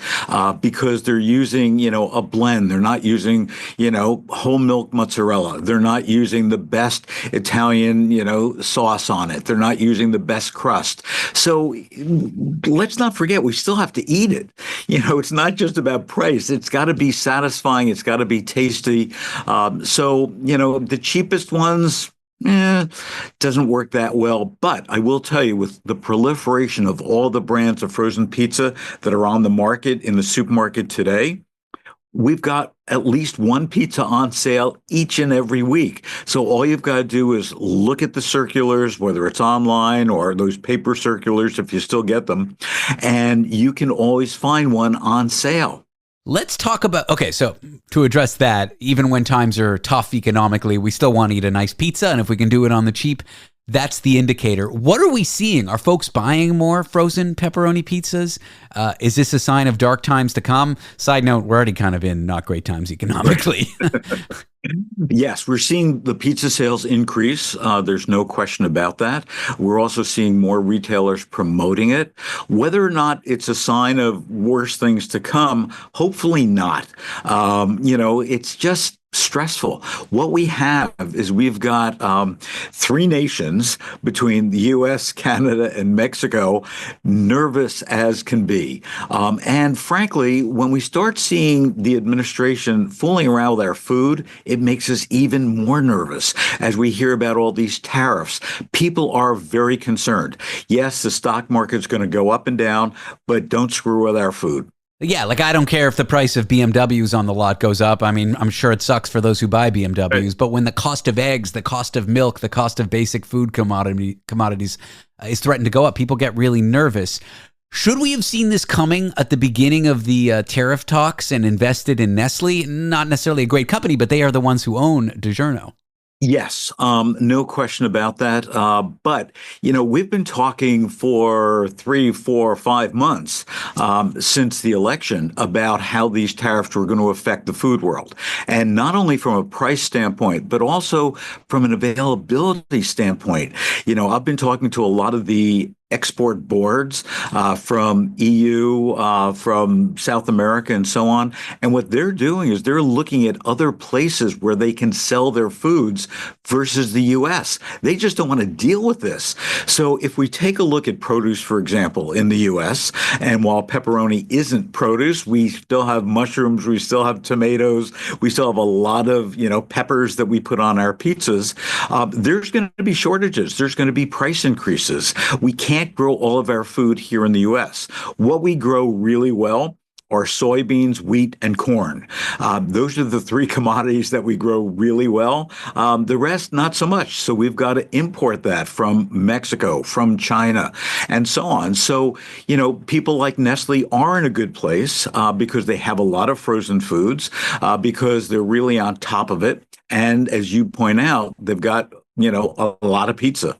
because they're using, you know, a blend. They're not using, you know, whole milk mozzarella. They're not using the best Italian, you know, sauce on it. They're not using the best crust. So let's not forget, we still have to eat it. You know, it's not just about price. It's got to be satisfying. It's got to be tasty. So, you know, the cheapest ones, doesn't work that well. But I will tell you, with the proliferation of all the brands of frozen pizza that are on the market in the supermarket today, we've got at least one pizza on sale each and every week. So all you've got to do is look at the circulars, whether it's online or those paper circulars, if you still get them, and you can always find one on sale. Let's talk about, okay, so to address that, even when times are tough economically, we still want to eat a nice pizza, and if we can do it on the cheap, that's the indicator. What are we seeing? Are folks buying more frozen pepperoni pizzas? Is this a sign of dark times to come? Side note, we're already kind of in not great times economically. Yes, we're seeing the pizza sales increase. There's no question about that. We're also seeing more retailers promoting it. Whether or not it's a sign of worse things to come, hopefully not. It's just stressful. What we have is we've got three nations between the U.S., Canada, and Mexico, nervous as can be. And frankly, when we start seeing the administration fooling around with our food, it makes us even more nervous as we hear about all these tariffs. People are very concerned. Yes, the stock market's going to go up and down, but don't screw with our food. Yeah, like I don't care if the price of BMWs on the lot goes up. I mean, I'm sure it sucks for those who buy BMWs, but when the cost of eggs, the cost of milk, the cost of basic food commodities is threatened to go up, people get really nervous. Should we have seen this coming at the beginning of the tariff talks and invested in Nestle? Not necessarily a great company, but they are the ones who own DiGiorno. Yes, no question about that. But, we've been talking for 3, 4, 5 months since the election about how these tariffs were going to affect the food world. And not only from a price standpoint, but also from an availability standpoint. I've been talking to a lot of the export boards from EU, from South America, and so on. And what they're doing is they're looking at other places where they can sell their foods versus the U.S. They just don't want to deal with this. So if we take a look at produce, for example, in the U.S., and while pepperoni isn't produce, we still have mushrooms, we still have tomatoes, we still have a lot of, peppers that we put on our pizzas. There's going to be shortages. There's going to be price increases. We can't grow all of our food here in the U.S. What we grow really well are soybeans, wheat, and corn. Those are the three commodities that we grow really well. The rest, not so much. So we've got to import that from Mexico, from China, and so on. So, people like Nestle are in a good place because they have a lot of frozen foods, because they're really on top of it. And as you point out, they've got, a lot of pizza.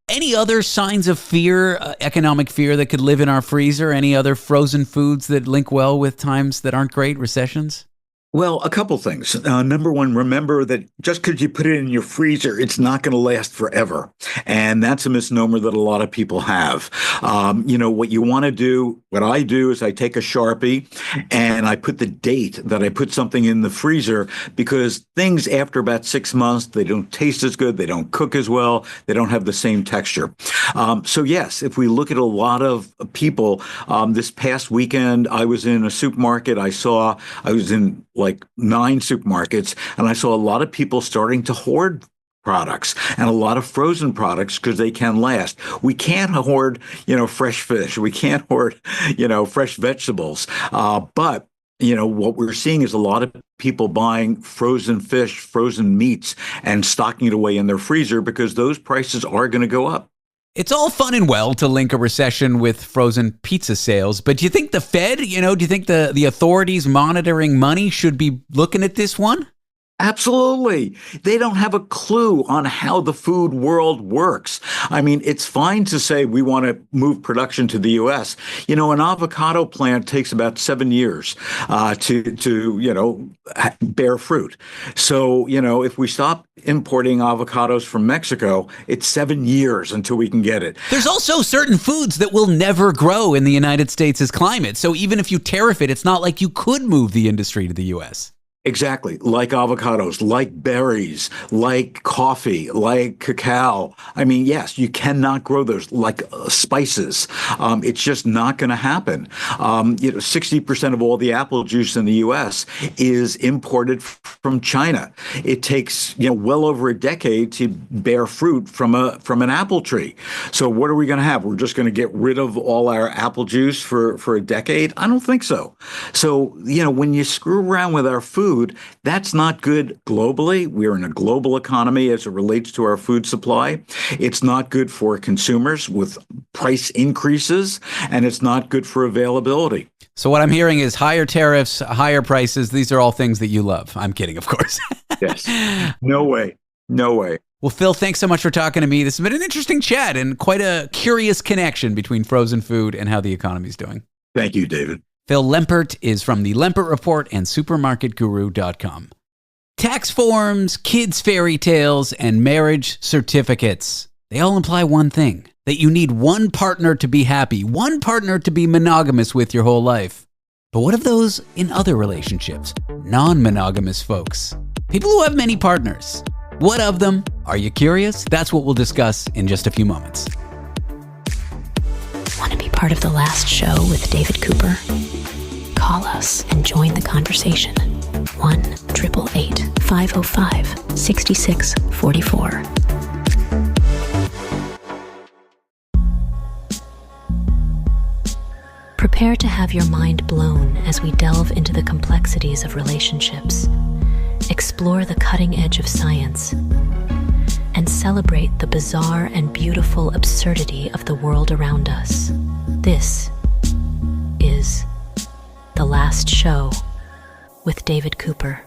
Any other signs of fear, economic fear that could live in our freezer? Any other frozen foods that link well with times that aren't great, recessions? Well, a couple things. Number one, remember that just because you put it in your freezer, it's not going to last forever. And that's a misnomer that a lot of people have. What you want to do, what I do is I take a Sharpie and I put the date that I put something in the freezer, because things after about 6 months, they don't taste as good, they don't cook as well, they don't have the same texture. So yes, if we look at a lot of people, this past weekend, I was in a supermarket. I was in like 9 supermarkets, and I saw a lot of people starting to hoard products and a lot of frozen products because they can last. We can't hoard, fresh fish. We can't hoard, fresh vegetables. But what we're seeing is a lot of people buying frozen fish, frozen meats, and stocking it away in their freezer because those prices are going to go up. It's all fun and well to link a recession with frozen pizza sales, but do you think the Fed, do you think the authorities monitoring money should be looking at this one? Absolutely. They don't have a clue on how the food world works. I mean, it's fine to say we want to move production to the U.S. An avocado plant takes about 7 years to bear fruit. So, if we stop importing avocados from Mexico, it's 7 years until we can get it. There's also certain foods that will never grow in the United States' climate. So even if you tariff it, it's not like you could move the industry to the U.S. Exactly. Like avocados, like berries, like coffee, like cacao. I mean, yes, you cannot grow those, like spices. It's just not going to happen. 60% of all the apple juice in the U.S. is imported from China. It takes, well over a decade to bear fruit from an apple tree. So what are we going to have? We're just going to get rid of all our apple juice for a decade? I don't think so. So, when you screw around with our food, that's not good globally. We're in a global economy as it relates to our food supply. It's not good for consumers with price increases, and it's not good for availability. So what I'm hearing is higher tariffs, higher prices. These are all things that you love. I'm kidding, of course. Yes. No way. No way. Well, Phil, thanks so much for talking to me. This has been an interesting chat and quite a curious connection between frozen food and how the economy's doing. Thank you, David. Phil Lempert is from the Lempert Report and supermarketguru.com. Tax forms, kids' fairy tales, and marriage certificates. They all imply one thing, that you need one partner to be happy, one partner to be monogamous with your whole life. But what of those in other relationships? Non-monogamous folks. People who have many partners. What of them? Are you curious? That's what we'll discuss in just a few moments. Want to be part of the last show with David Cooper? Call us and join the conversation. 1-888-505-6644. Prepare to have your mind blown as we delve into the complexities of relationships, explore the cutting edge of science, and celebrate the bizarre and beautiful absurdity of the world around us. This is The Last Show with David Cooper.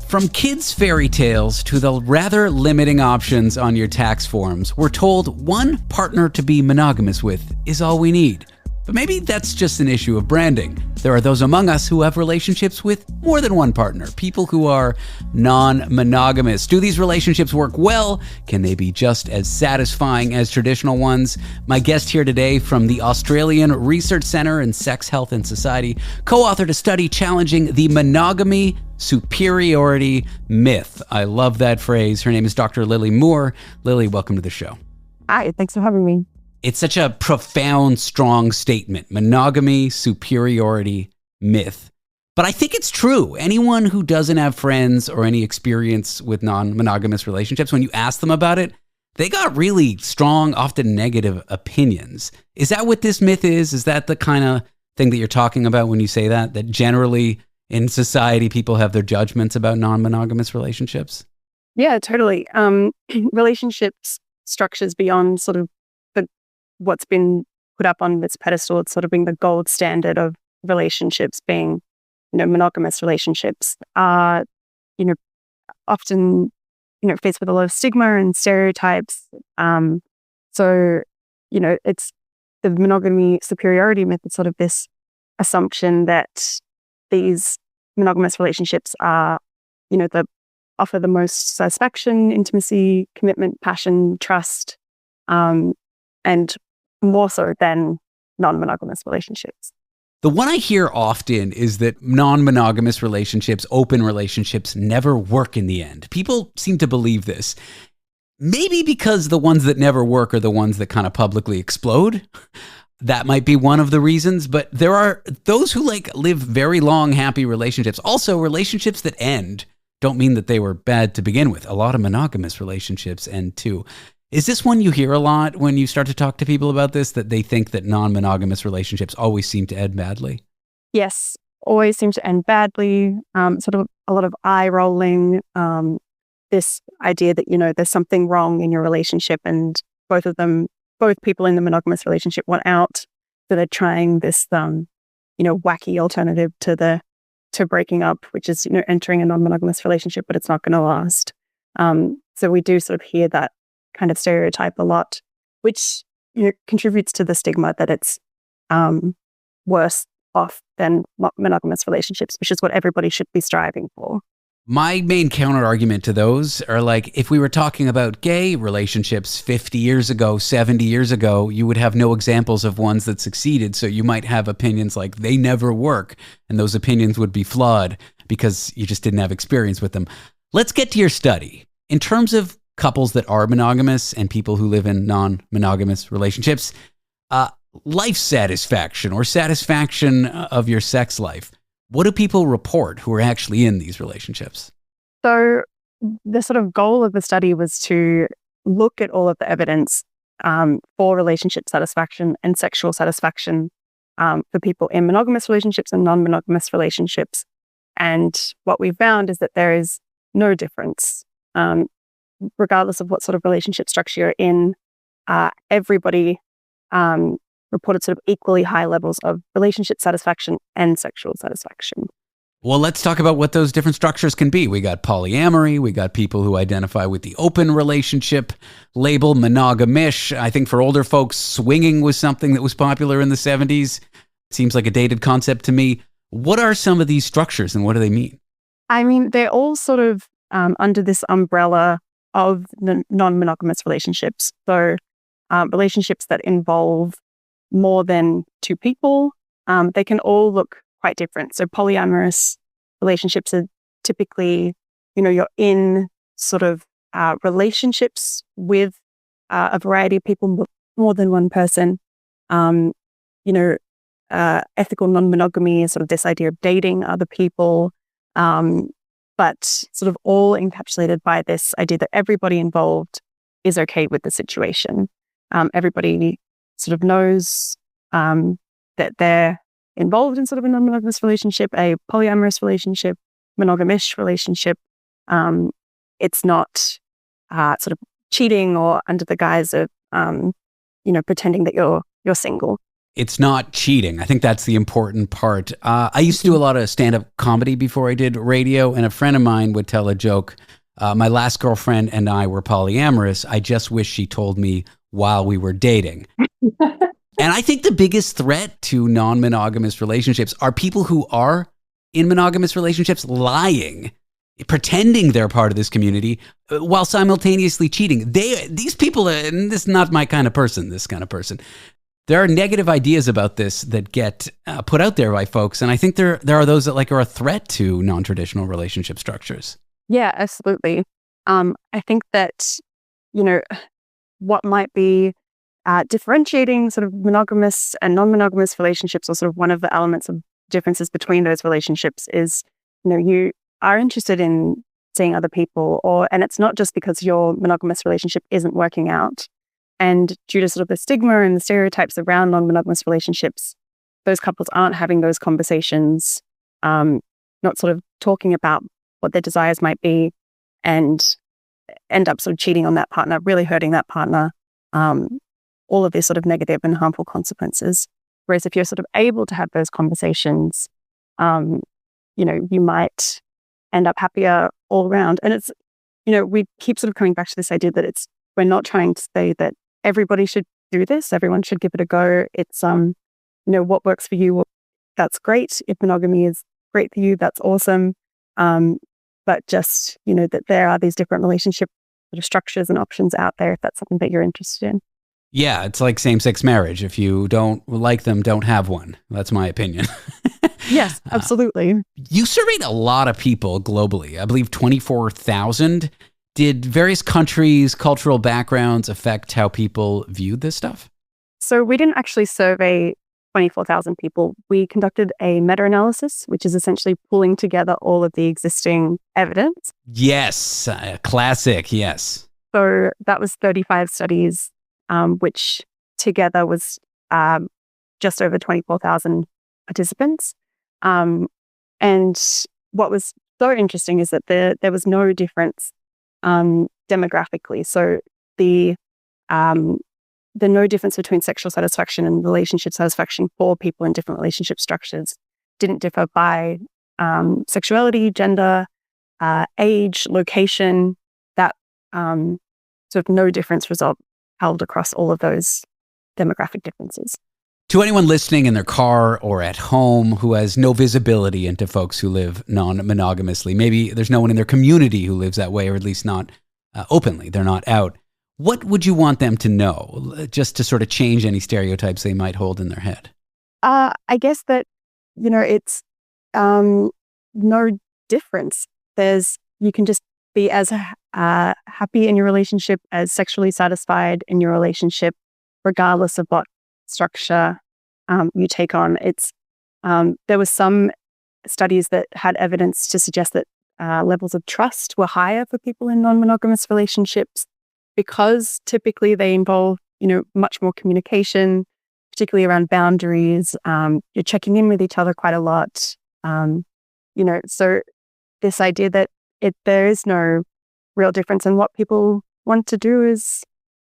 From kids' fairy tales to the rather limiting options on your tax forms, we're told one partner to be monogamous with is all we need. But maybe that's just an issue of branding. There are those among us who have relationships with more than one partner, people who are non-monogamous. Do these relationships work well? Can they be just as satisfying as traditional ones? My guest here today from the Australian Research Centre in Sex, Health and Society co-authored a study challenging the monogamy superiority myth. I love that phrase. Her name is Dr. Lily Moor. Lily, welcome to the show. Hi, thanks for having me. It's such a profound, strong statement. Monogamy, superiority, myth. But I think it's true. Anyone who doesn't have friends or any experience with non-monogamous relationships, when you ask them about it, they got really strong, often negative opinions. Is that what this myth is? Is that the kind of thing that you're talking about when you say that? That generally in society, people have their judgments about non-monogamous relationships? Yeah, totally. Relationships structures beyond sort of what's been put up on its pedestal. It's sort of being the gold standard of relationships, being, monogamous relationships are, often, faced with a lot of stigma and stereotypes. So, it's the monogamy superiority myth. It's sort of this assumption that these monogamous relationships are, offer the most satisfaction, intimacy, commitment, passion, trust, and more so than non-monogamous relationships. The one I hear often is that non-monogamous relationships, open relationships, never work in the end. People seem to believe this. Maybe because the ones that never work are the ones that kind of publicly explode. That might be one of the reasons, but there are those who live very long, happy relationships. Also, relationships that end don't mean that they were bad to begin with. A lot of monogamous relationships end too. Is this one you hear a lot when you start to talk to people about this, that they think that non-monogamous relationships always seem to end badly? Yes, always seem to end badly. Sort of a lot of eye rolling. This idea that, there's something wrong in your relationship and both people in the monogamous relationship want out. So they're trying this, wacky alternative to breaking up, which is, entering a non-monogamous relationship, but it's not going to last. So we do sort of hear that kind of stereotype a lot, which contributes to the stigma that it's worse off than monogamous relationships, which is what everybody should be striving for. My main counter argument to those are if we were talking about gay relationships 50 years ago, 70 years ago, you would have no examples of ones that succeeded. So you might have opinions like they never work, and those opinions would be flawed because you just didn't have experience with them. Let's get to your study. In terms of couples that are monogamous and people who live in non-monogamous relationships, life satisfaction or satisfaction of your sex life. What do people report who are actually in these relationships? So the sort of goal of the study was to look at all of the evidence for relationship satisfaction and sexual satisfaction for people in monogamous relationships and non-monogamous relationships. And what we found is that there is no difference. Regardless of what sort of relationship structure you're in, everybody reported sort of equally high levels of relationship satisfaction and sexual satisfaction. Well, let's talk about what those different structures can be. We got polyamory. We got people who identify with the open relationship label, monogamish. I think for older folks, swinging was something that was popular in the 70s. Seems like a dated concept to me. What are some of these structures and what do they mean? I mean, they're all sort of under this umbrella of non-monogamous relationships. So relationships that involve more than two people, they can all look quite different. So polyamorous relationships are typically, you're in sort of relationships with a variety of people, more than one person. Ethical non-monogamy is sort of this idea of dating other people, but sort of all encapsulated by this idea that everybody involved is okay with the situation. Everybody sort of knows that they're involved in sort of a non-monogamous relationship, a polyamorous relationship, monogamish relationship. It's not sort of cheating or under the guise of pretending that you're single. It's not cheating. I think that's the important part. I used to do a lot of stand-up comedy before I did radio, and a friend of mine would tell a joke. My last girlfriend and I were polyamorous. I just wish she told me while we were dating. And I think the biggest threat to non-monogamous relationships are people who are in monogamous relationships lying, pretending they're part of this community while simultaneously cheating. These people, and this is not my kind of person, this kind of person. There are negative ideas about this that get put out there by folks, and I think there are those that are a threat to non-traditional relationship structures. Yeah, absolutely. I think that, what might be differentiating sort of monogamous and non-monogamous relationships, or sort of one of the elements of differences between those relationships is, you are interested in seeing other people, and it's not just because your monogamous relationship isn't working out. And due to sort of the stigma and the stereotypes around non-monogamous relationships, those couples aren't having those conversations, not sort of talking about what their desires might be, and end up sort of cheating on that partner, really hurting that partner, all of these sort of negative and harmful consequences. Whereas if you're sort of able to have those conversations, you might end up happier all around. And it's, we keep sort of coming back to this idea that we're not trying to say that everybody should do this. Everyone should give it a go. It's, what works for you, that's great. If monogamy is great for you, that's awesome. But just, that there are these different relationship sort of structures and options out there if that's something that you're interested in. Yeah, it's like same-sex marriage. If you don't like them, don't have one. That's my opinion. Yes, absolutely. You surveyed a lot of people globally. I believe 24,000. Did various countries' cultural backgrounds affect how people viewed this stuff? So we didn't actually survey 24,000 people. We conducted a meta-analysis, which is essentially pulling together all of the existing evidence. Yes, classic, yes. So that was 35 studies, which together was just over 24,000 participants. And what was so interesting is that there was no difference demographically. So the no difference between sexual satisfaction and relationship satisfaction for people in different relationship structures didn't differ by sexuality, gender, age, location. That sort of no difference result held across all of those demographic differences. To anyone listening in their car or at home who has no visibility into folks who live non-monogamously, maybe there's no one in their community who lives that way, or at least not openly, they're not out. What would you want them to know, just to sort of change any stereotypes they might hold in their head? I guess that, it's no difference. You can just be as happy in your relationship, as sexually satisfied in your relationship, regardless of what structure you take on. There was some studies that had evidence to suggest that levels of trust were higher for people in non-monogamous relationships because typically they involve, much more communication, particularly around boundaries. You're checking in with each other quite a lot. So this idea that there is no real difference and what people want to do is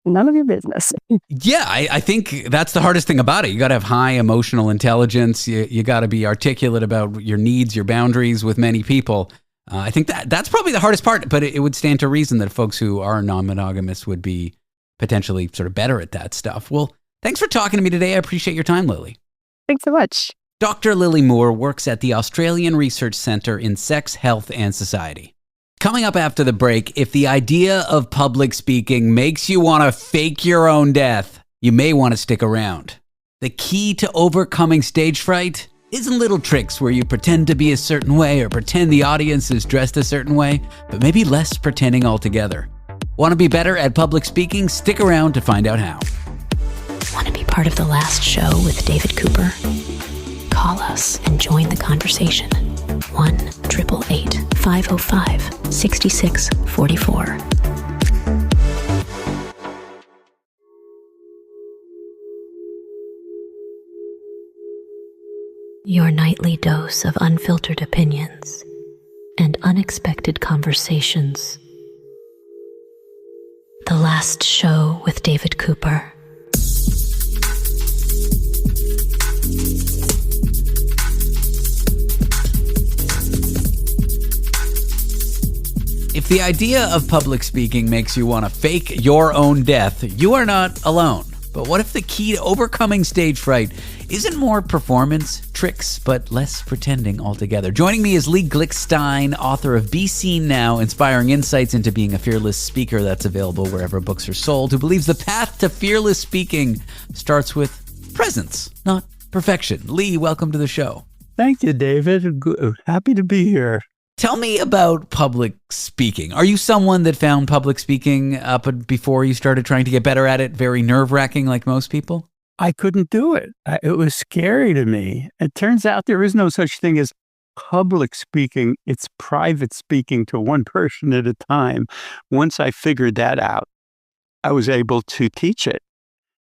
none of your business. Yeah, I think that's the hardest thing about it. You got to have high emotional intelligence. You got to be articulate about your needs, your boundaries with many people. I think that's probably the hardest part, but it would stand to reason that folks who are non-monogamous would be potentially sort of better at that stuff. Well, thanks for talking to me today. I appreciate your time, Lily. Thanks so much. Dr. Lily Moor works at the Australian Research Centre in Sex, Health and Society. Coming up after the break, if the idea of public speaking makes you want to fake your own death, you may want to stick around. The key to overcoming stage fright isn't little tricks where you pretend to be a certain way or pretend the audience is dressed a certain way, but maybe less pretending altogether. Want to be better at public speaking? Stick around to find out how. Want to be part of the last show with David Cooper? Call us and join the conversation. 1-888-505-6644. Your nightly dose of unfiltered opinions and unexpected conversations. The last show with David Cooper. If the idea of public speaking makes you want to fake your own death, you are not alone. But what if the key to overcoming stage fright isn't more performance, tricks, but less pretending altogether? Joining me is Lee Glickstein, author of Be Seen Now, Inspiring Insights into Being a Fearless Speaker. That's available wherever books are sold, who believes the path to fearless speaking starts with presence, not perfection. Lee, welcome to the show. Thank you, David. Happy to be here. Tell me about public speaking. Are you someone that found public speaking before you started trying to get better at it very nerve-wracking like most people? I couldn't do it. It was scary to me. It turns out there is no such thing as public speaking. It's private speaking to one person at a time. Once I figured that out, I was able to teach it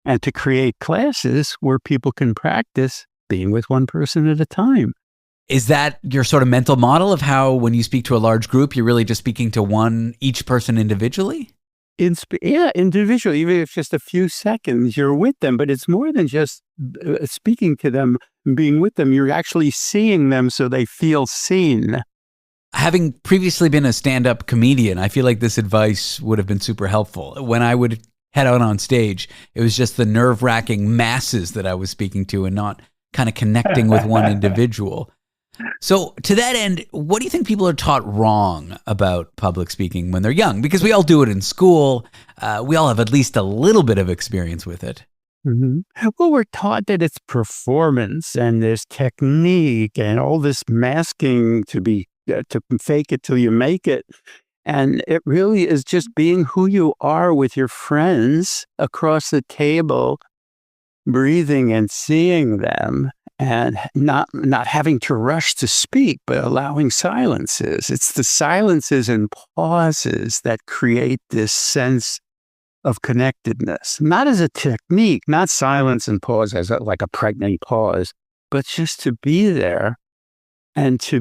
and to create classes where people can practice being with one person at a time. Is that your sort of mental model of how when you speak to a large group, you're really just speaking to each person individually? Individually, even if it's just a few seconds, you're with them, but it's more than just speaking to them, being with them. You're actually seeing them so they feel seen. Having previously been a stand-up comedian, I feel like this advice would have been super helpful. When I would head out on stage, it was just the nerve-wracking masses that I was speaking to and not kind of connecting with one individual. So to that end, what do you think people are taught wrong about public speaking when they're young? Because we all do it in school. We all have at least a little bit of experience with it. Mm-hmm. Well, we're taught that it's performance and there's technique and all this masking to fake it till you make it. And it really is just being who you are with your friends across the table, breathing and seeing them. And not having to rush to speak, but allowing silences. It's the silences and pauses that create this sense of connectedness. Not as a technique, not silence and pause as like a pregnant pause, but just to be there and to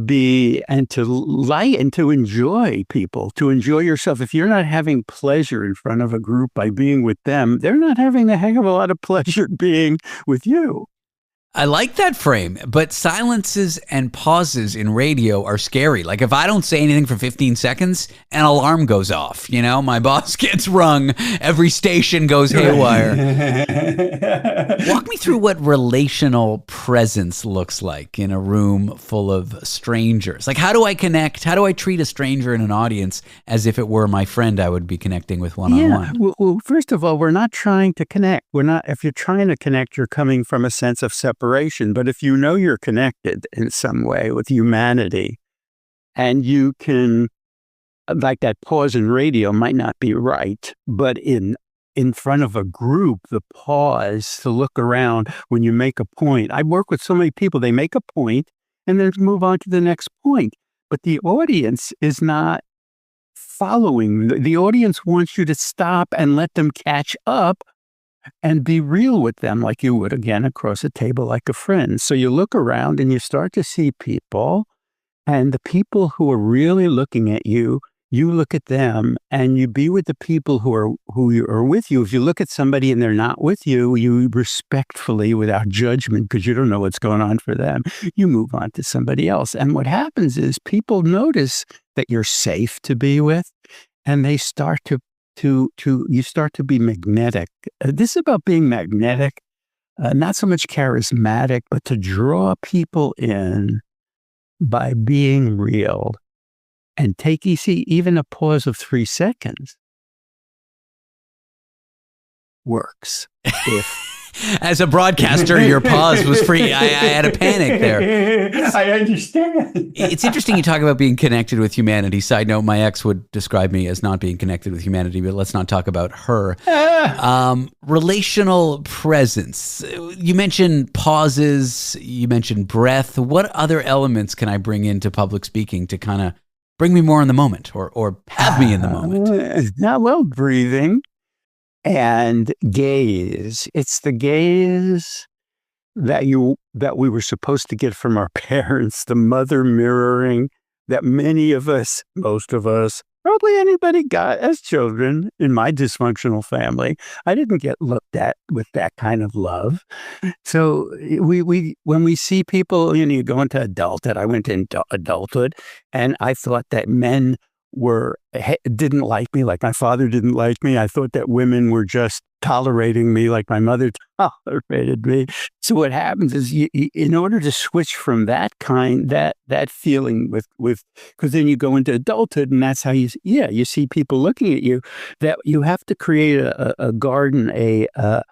enjoy people, to enjoy yourself. If you're not having pleasure in front of a group by being with them, they're not having a heck of a lot of pleasure being with you. I like that frame, but silences and pauses in radio are scary. Like if I don't say anything for 15 seconds, an alarm goes off. You know, my boss gets rung, every station goes haywire. Walk me through what relational presence looks like in a room full of strangers. Like how do I connect? How do I treat a stranger in an audience as if it were my friend I would be connecting with one-on-one? Yeah. Well, first of all, we're not trying to connect. If you're trying to connect, you're coming from a sense of separation. But if you know you're connected in some way with humanity, and you can, like that pause in radio might not be right, but in front of a group, the pause to look around when you make a point. I work with so many people, they make a point and then move on to the next point. But the audience is not following. The audience wants you to stop and let them catch up and be real with them like you would, again, across a table like a friend. So you look around and you start to see people, and the people who are really looking at you, you look at them, and you be with the people who are with you. If you look at somebody and they're not with you, you respectfully, without judgment, because you don't know what's going on for them, you move on to somebody else. And what happens is people notice that you're safe to be with, and they start you start to be magnetic. This is about being magnetic. not so much charismatic, but to draw people in by being real and take easy, even a pause of 3 seconds works. As a broadcaster, your pause was free. I had a panic there. I understand. It's interesting you talk about being connected with humanity. Side note, my ex would describe me as not being connected with humanity, but let's not talk about her. Relational presence. You mentioned pauses. You mentioned breath. What other elements can I bring into public speaking to kind of bring me more in the moment or have me in the moment? Well, breathing. And gaze. It's the gaze that we were supposed to get from our parents, the mother mirroring that many of us, most of us, probably anybody got as children in my dysfunctional family. I didn't get looked at with that kind of love. So we when we see people, you go into adulthood. I went into adulthood, and I thought that men didn't like me, like my father didn't like me. I thought that women were just tolerating me like my mother tolerated me. So what happens is in order to switch from that feeling with, because then you go into adulthood and that's how you see people looking at you, that you have to create a garden, a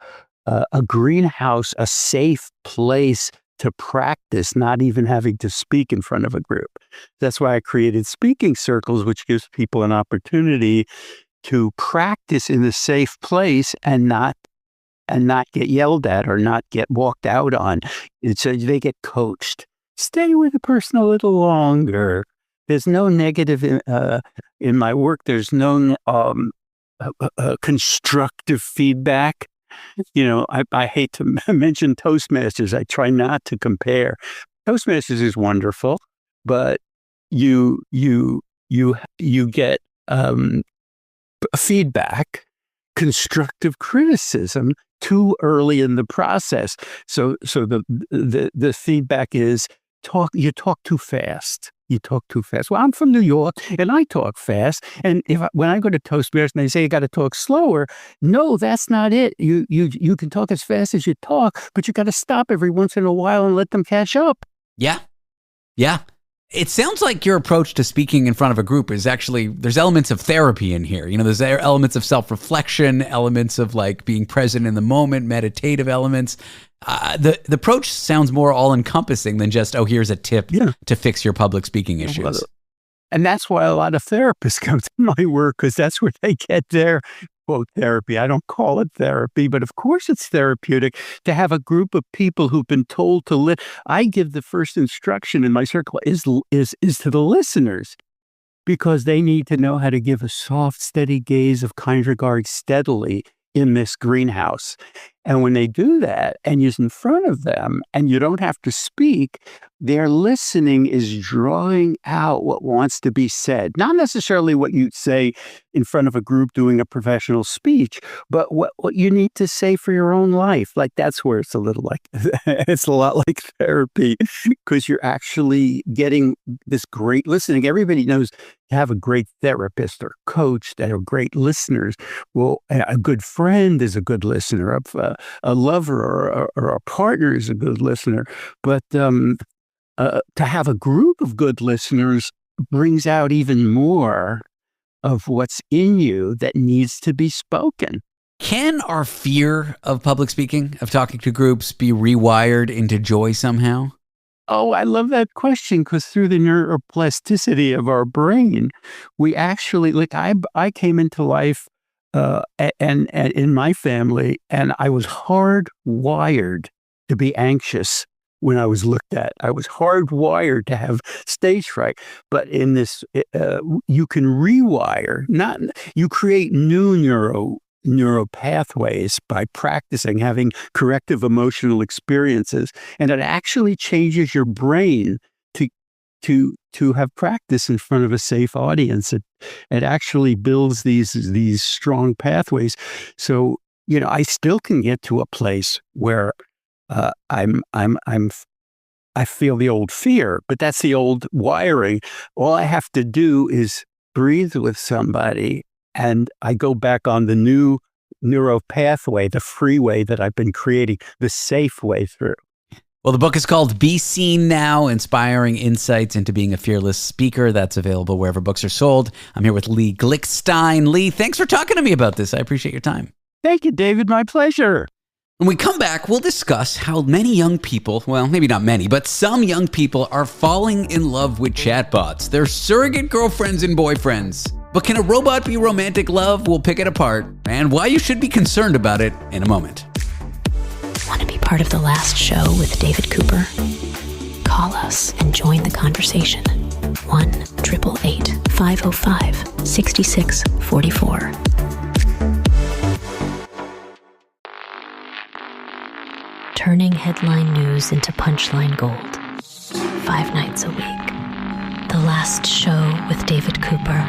greenhouse, a safe place to practice, not even having to speak in front of a group. That's why I created speaking circles, which gives people an opportunity to practice in a safe place and not get yelled at or not get walked out on. And so they get coached. Stay with the person a little longer. There's no negative in my work. There's no constructive feedback. I hate to mention Toastmasters. I try not to compare. Toastmasters is wonderful, but you get feedback, constructive criticism too early in the process. So the feedback is you talk too fast. You talk too fast. Well, I'm from New York and I talk fast. And when I go to Toastmasters and they say you got to talk slower, no, that's not it. You can talk as fast as you talk, but you got to stop every once in a while and let them catch up. Yeah. It sounds like your approach to speaking in front of a group is actually, there's elements of therapy in here. There's elements of self-reflection, elements of like being present in the moment, meditative elements. The approach sounds more all-encompassing than just, here's a tip to fix your public speaking issues. And that's why a lot of therapists come to my work, because that's where they get their, quote, therapy. I don't call it therapy, but of course it's therapeutic to have a group of people who've been told to live. I give the first instruction in my circle is to the listeners, because they need to know how to give a soft, steady gaze of kind regard steadily in this greenhouse. And when they do that and you're in front of them and you don't have to speak, their listening is drawing out what wants to be said. Not necessarily what you'd say in front of a group doing a professional speech, but what you need to say for your own life. Like that's where it's a little like, it's a lot like therapy, because you're actually getting this great listening. Everybody knows to have a great therapist or coach that are great listeners. Well, a good friend is a good listener. A lover or a partner is a good listener. But to have a group of good listeners brings out even more of what's in you that needs to be spoken. Can our fear of public speaking, of talking to groups, be rewired into joy somehow? Oh, I love that question, because through the neuroplasticity of our brain, we actually, like I came into life and in my family, and I was hardwired to be anxious when I was looked at. I was hardwired to have stage fright. But in this, you can rewire, you create new neural pathways by practicing, having corrective emotional experiences, and it actually changes your brain to have practice in front of a safe audience. It actually builds these strong pathways. So I still can get to a place where I feel the old fear, but that's the old wiring. All I have to do is breathe with somebody, and I go back on the new neural pathway, the freeway that I've been creating, the safe way through. Well, the book is called Be Seen Now, Inspiring Insights into Being a Fearless Speaker. That's available wherever books are sold. I'm here with Lee Glickstein. Lee, thanks for talking to me about this. I appreciate your time. Thank you, David. My pleasure. When we come back, we'll discuss how many young people, well, maybe not many, but some young people are falling in love with chatbots. They're surrogate girlfriends and boyfriends. But can a robot be romantic love? We'll pick it apart, and why you should be concerned about it in a moment. Want to be part of the last show with David Cooper? Call us and join the conversation. 1-888-505-6644. Turning headline news into punchline gold. 5 nights a week. The last show with David Cooper.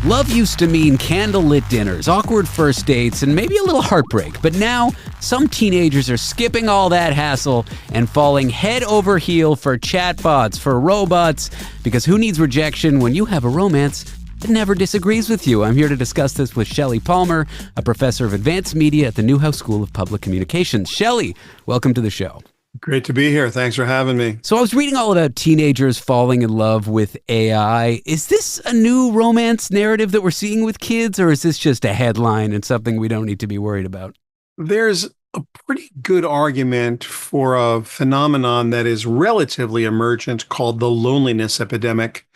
Love used to mean candlelit dinners, awkward first dates, and maybe a little heartbreak. But now, some teenagers are skipping all that hassle and falling head over heel for chatbots, for robots, because who needs rejection when you have a romance that never disagrees with you? I'm here to discuss this with Shelly Palmer, a professor of advanced media at the Newhouse School of Public Communications. Shelly, welcome to the show. Great to be here. Thanks for having me. So I was reading all about teenagers falling in love with AI. Is this a new romance narrative that we're seeing with kids, or is this just a headline and something we don't need to be worried about? There's a pretty good argument for a phenomenon that is relatively emergent called the loneliness epidemic.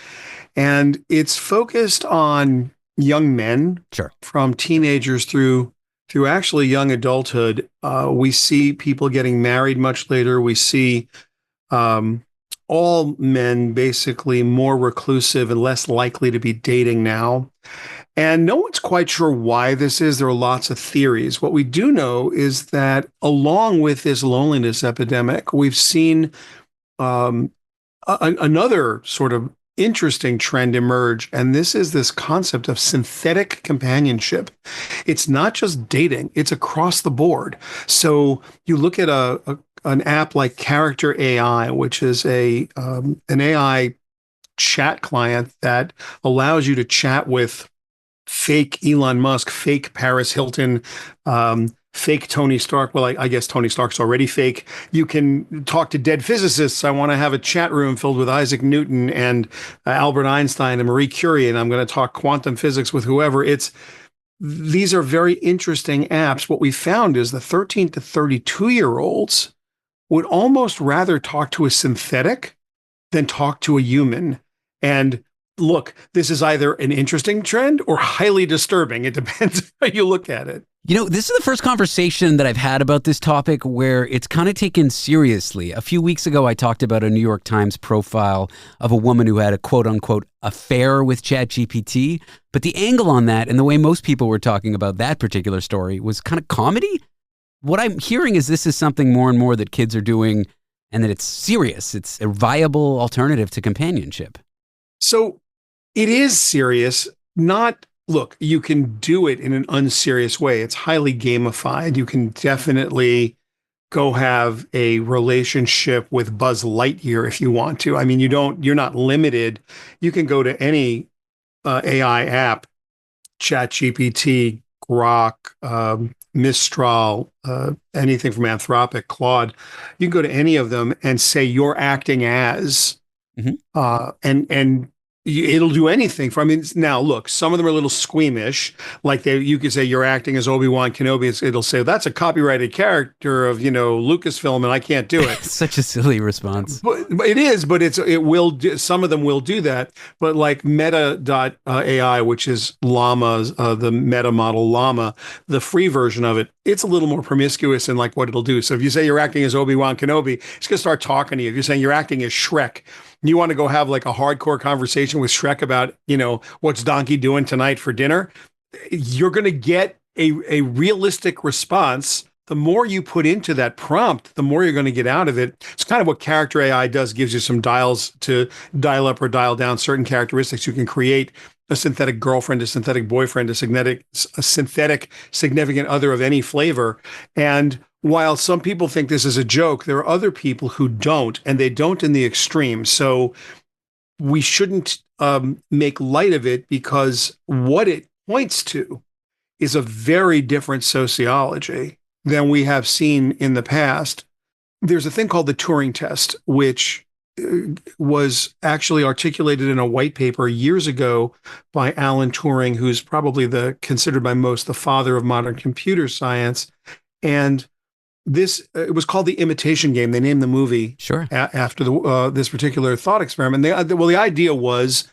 And it's focused on young men, Sure, from teenagers through actually young adulthood. We see people getting married much later. We see all men basically more reclusive and less likely to be dating now. And no one's quite sure why this is. There are lots of theories. What we do know is that along with this loneliness epidemic, we've seen another sort of interesting trend emerge, and this is this concept of synthetic companionship. It's not just dating, it's across the board. So you look at an app like Character AI, which is an AI chat client that allows you to chat with fake Elon Musk, fake Paris Hilton, fake Tony Stark. Well, I guess Tony Stark's already fake. You can talk to dead physicists. I want to have a chat room filled with Isaac Newton and Albert Einstein and Marie Curie, and I'm going to talk quantum physics with whoever. These are very interesting apps. What we found is the 13 to 32-year-olds would almost rather talk to a synthetic than talk to a human. And look, this is either an interesting trend or highly disturbing. It depends how you look at it. You know, this is the first conversation that I've had about this topic where it's kind of taken seriously. A few weeks ago, I talked about a New York Times profile of a woman who had a quote-unquote affair with ChatGPT. But the angle on that and the way most people were talking about that particular story was kind of comedy. What I'm hearing is this is something more and more that kids are doing and that it's serious. It's a viable alternative to companionship. So it is serious, Look, you can do it in an unserious way. It's highly gamified. You can definitely go have a relationship with Buzz Lightyear if you want to. I mean, you're not limited. You can go to any AI app, ChatGPT, Grok, Mistral, anything from Anthropic, Claude. You can go to any of them and say you're acting as, and it'll do anything for. I mean, now look, some of them are a little squeamish. Like you could say you're acting as Obi-Wan Kenobi. It'll say that's a copyrighted character of Lucasfilm, and I can't do it. Such a silly response. But it is. But it will. Some of them will do that. But like Meta.ai, which is Llama's the Meta model Llama, the free version of it, it's a little more promiscuous in like what it'll do. So if you say you're acting as Obi-Wan Kenobi, it's gonna start talking to you. If you're saying you're acting as Shrek, you want to go have like a hardcore conversation with Shrek about, what's Donkey doing tonight for dinner, you're going to get a realistic response. The more you put into that prompt, the more you're going to get out of it. It's kind of what Character AI does, gives you some dials to dial up or dial down certain characteristics. You can create a synthetic girlfriend, a synthetic boyfriend, a synthetic significant other of any flavor. And while some people think this is a joke, there are other people who don't, and they don't in the extreme. So we shouldn't make light of it, because what it points to is a very different sociology than we have seen in the past. There's a thing called the Turing test, which was actually articulated in a white paper years ago by Alan Turing, who's probably considered by most the father of modern computer science. And it was called the Imitation Game. They named the movie after this particular thought experiment. The idea was,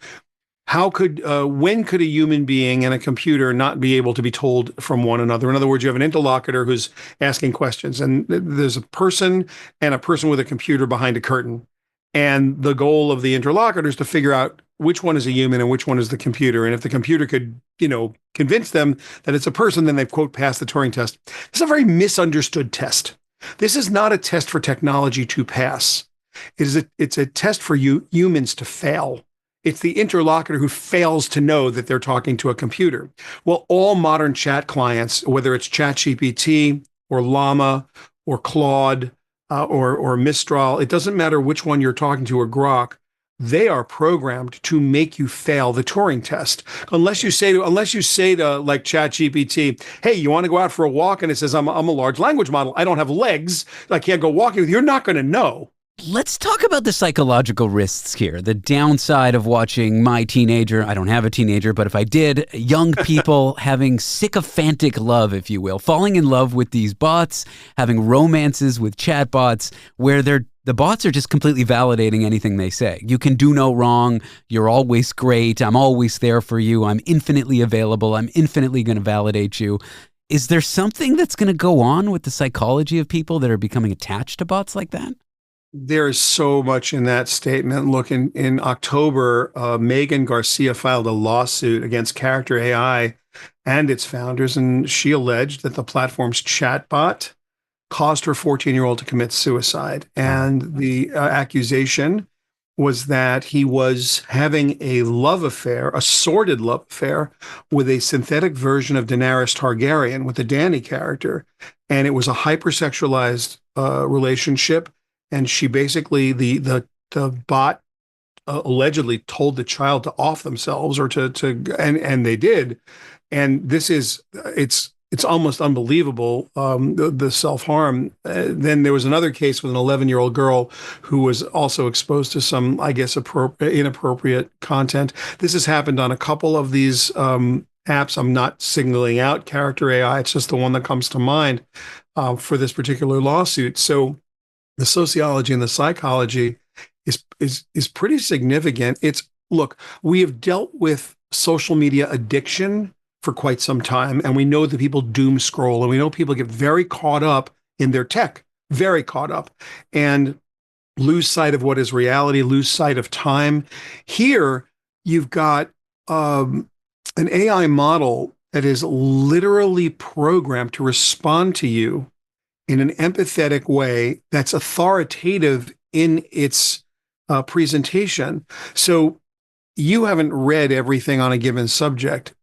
when could a human being and a computer not be able to be told from one another? In other words, you have an interlocutor who's asking questions, and there's a person with a computer behind a curtain. And the goal of the interlocutor is to figure out which one is a human and which one is the computer. And if the computer could, convince them that it's a person, then they've, quote, passed the Turing test. It's a very misunderstood test. This is not a test for technology to pass. It's a test for humans to fail. It's the interlocutor who fails to know that they're talking to a computer. Well, all modern chat clients, whether it's ChatGPT or Llama or Claude or Mistral, it doesn't matter which one you're talking to, or Grok, they are programmed to make you fail the Turing test. Unless you say to like ChatGPT, hey, you want to go out for a walk? And it says, I'm a large language model. I don't have legs. I can't go walking with you. You're not going to know. Let's talk about the psychological risks here. The downside of watching my teenager, I don't have a teenager, but if I did, young people having sycophantic love, if you will, falling in love with these bots, having romances with chatbots where the bots are just completely validating anything they say. You can do no wrong. You're always great. I'm always there for you. I'm infinitely available. I'm infinitely going to validate you. Is there something that's going to go on with the psychology of people that are becoming attached to bots like that? There is so much in that statement. Look, in October, Megan Garcia filed a lawsuit against Character AI and its founders, and she alleged that the platform's chatbot caused her 14-year-old to commit suicide. And the accusation was that he was having a love affair, a sordid love affair, with a synthetic version of Daenerys Targaryen, with the Dany character. And it was a hypersexualized relationship. And she basically, the bot allegedly told the child to off themselves, or and they did. And it's almost unbelievable, the self-harm. Then there was another case with an 11-year-old girl who was also exposed to some, I guess, inappropriate content. This has happened on a couple of these apps. I'm not signaling out Character AI. It's just the one that comes to mind for this particular lawsuit. So the sociology and the psychology is pretty significant. Look, we have dealt with social media addiction for quite some time, and we know that people doom scroll, and we know people get very caught up in their tech, very caught up, and lose sight of what is reality, lose sight of time. Here, you've got an AI model that is literally programmed to respond to you in an empathetic way that's authoritative in its presentation. So you haven't read everything on a given subject.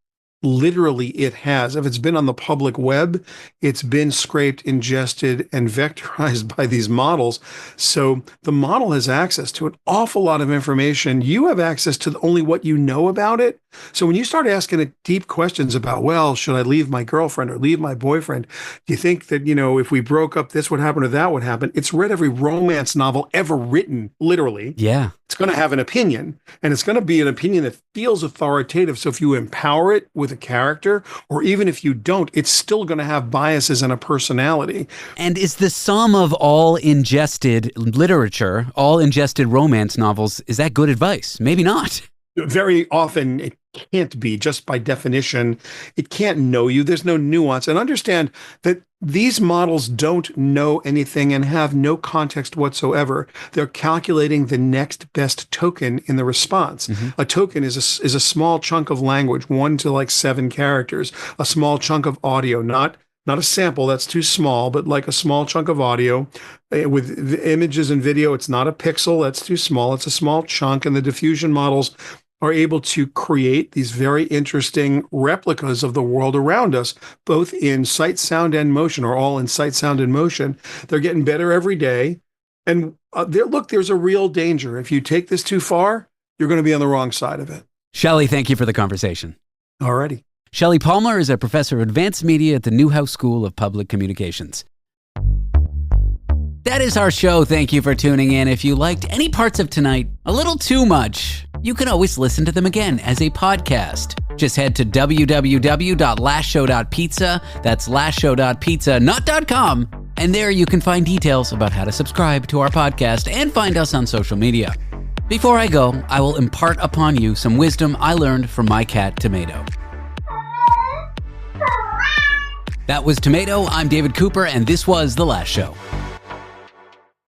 Literally, it has. If it's been on the public web, it's been scraped, ingested, and vectorized by these models. So the model has access to an awful lot of information. You have access to only what you know about it. So when you start asking it deep questions about, well, should I leave my girlfriend or leave my boyfriend? Do you think that, if we broke up, this would happen or that would happen? It's read every romance novel ever written, literally. Yeah. It's going to have an opinion, and it's going to be an opinion that feels authoritative. So if you empower it with a character, or even if you don't, it's still going to have biases and a personality. And is the sum of all ingested literature, all ingested romance novels, is that good advice? Maybe not. Very often it can't be, just by definition. It can't know you. There's no nuance. And understand that these models don't know anything and have no context whatsoever. They're calculating the next best token in the response. Mm-hmm. A token is a small chunk of language, 1 to like 7 characters, a small chunk of audio, not a sample, that's too small, but like a small chunk of audio. With images and video, it's not a pixel, that's too small, it's a small chunk. And the diffusion models are able to create these very interesting replicas of the world around us, both in sight, sound, and motion, or all in sight, sound, and motion. They're getting better every day. And there's a real danger. If you take this too far, you're going to be on the wrong side of it. Shelly, thank you for the conversation. Alrighty. Shelly Palmer is a professor of advanced media at the Newhouse School of Public Communications. That is our show. Thank you for tuning in. If you liked any parts of tonight a little too much, you can always listen to them again as a podcast. Just head to www.lastshow.pizza. That's lastshow.pizza, not .com. And there you can find details about how to subscribe to our podcast and find us on social media. Before I go, I will impart upon you some wisdom I learned from my cat, Tomato. That was Tomato. I'm David Cooper, and this was The Last Show.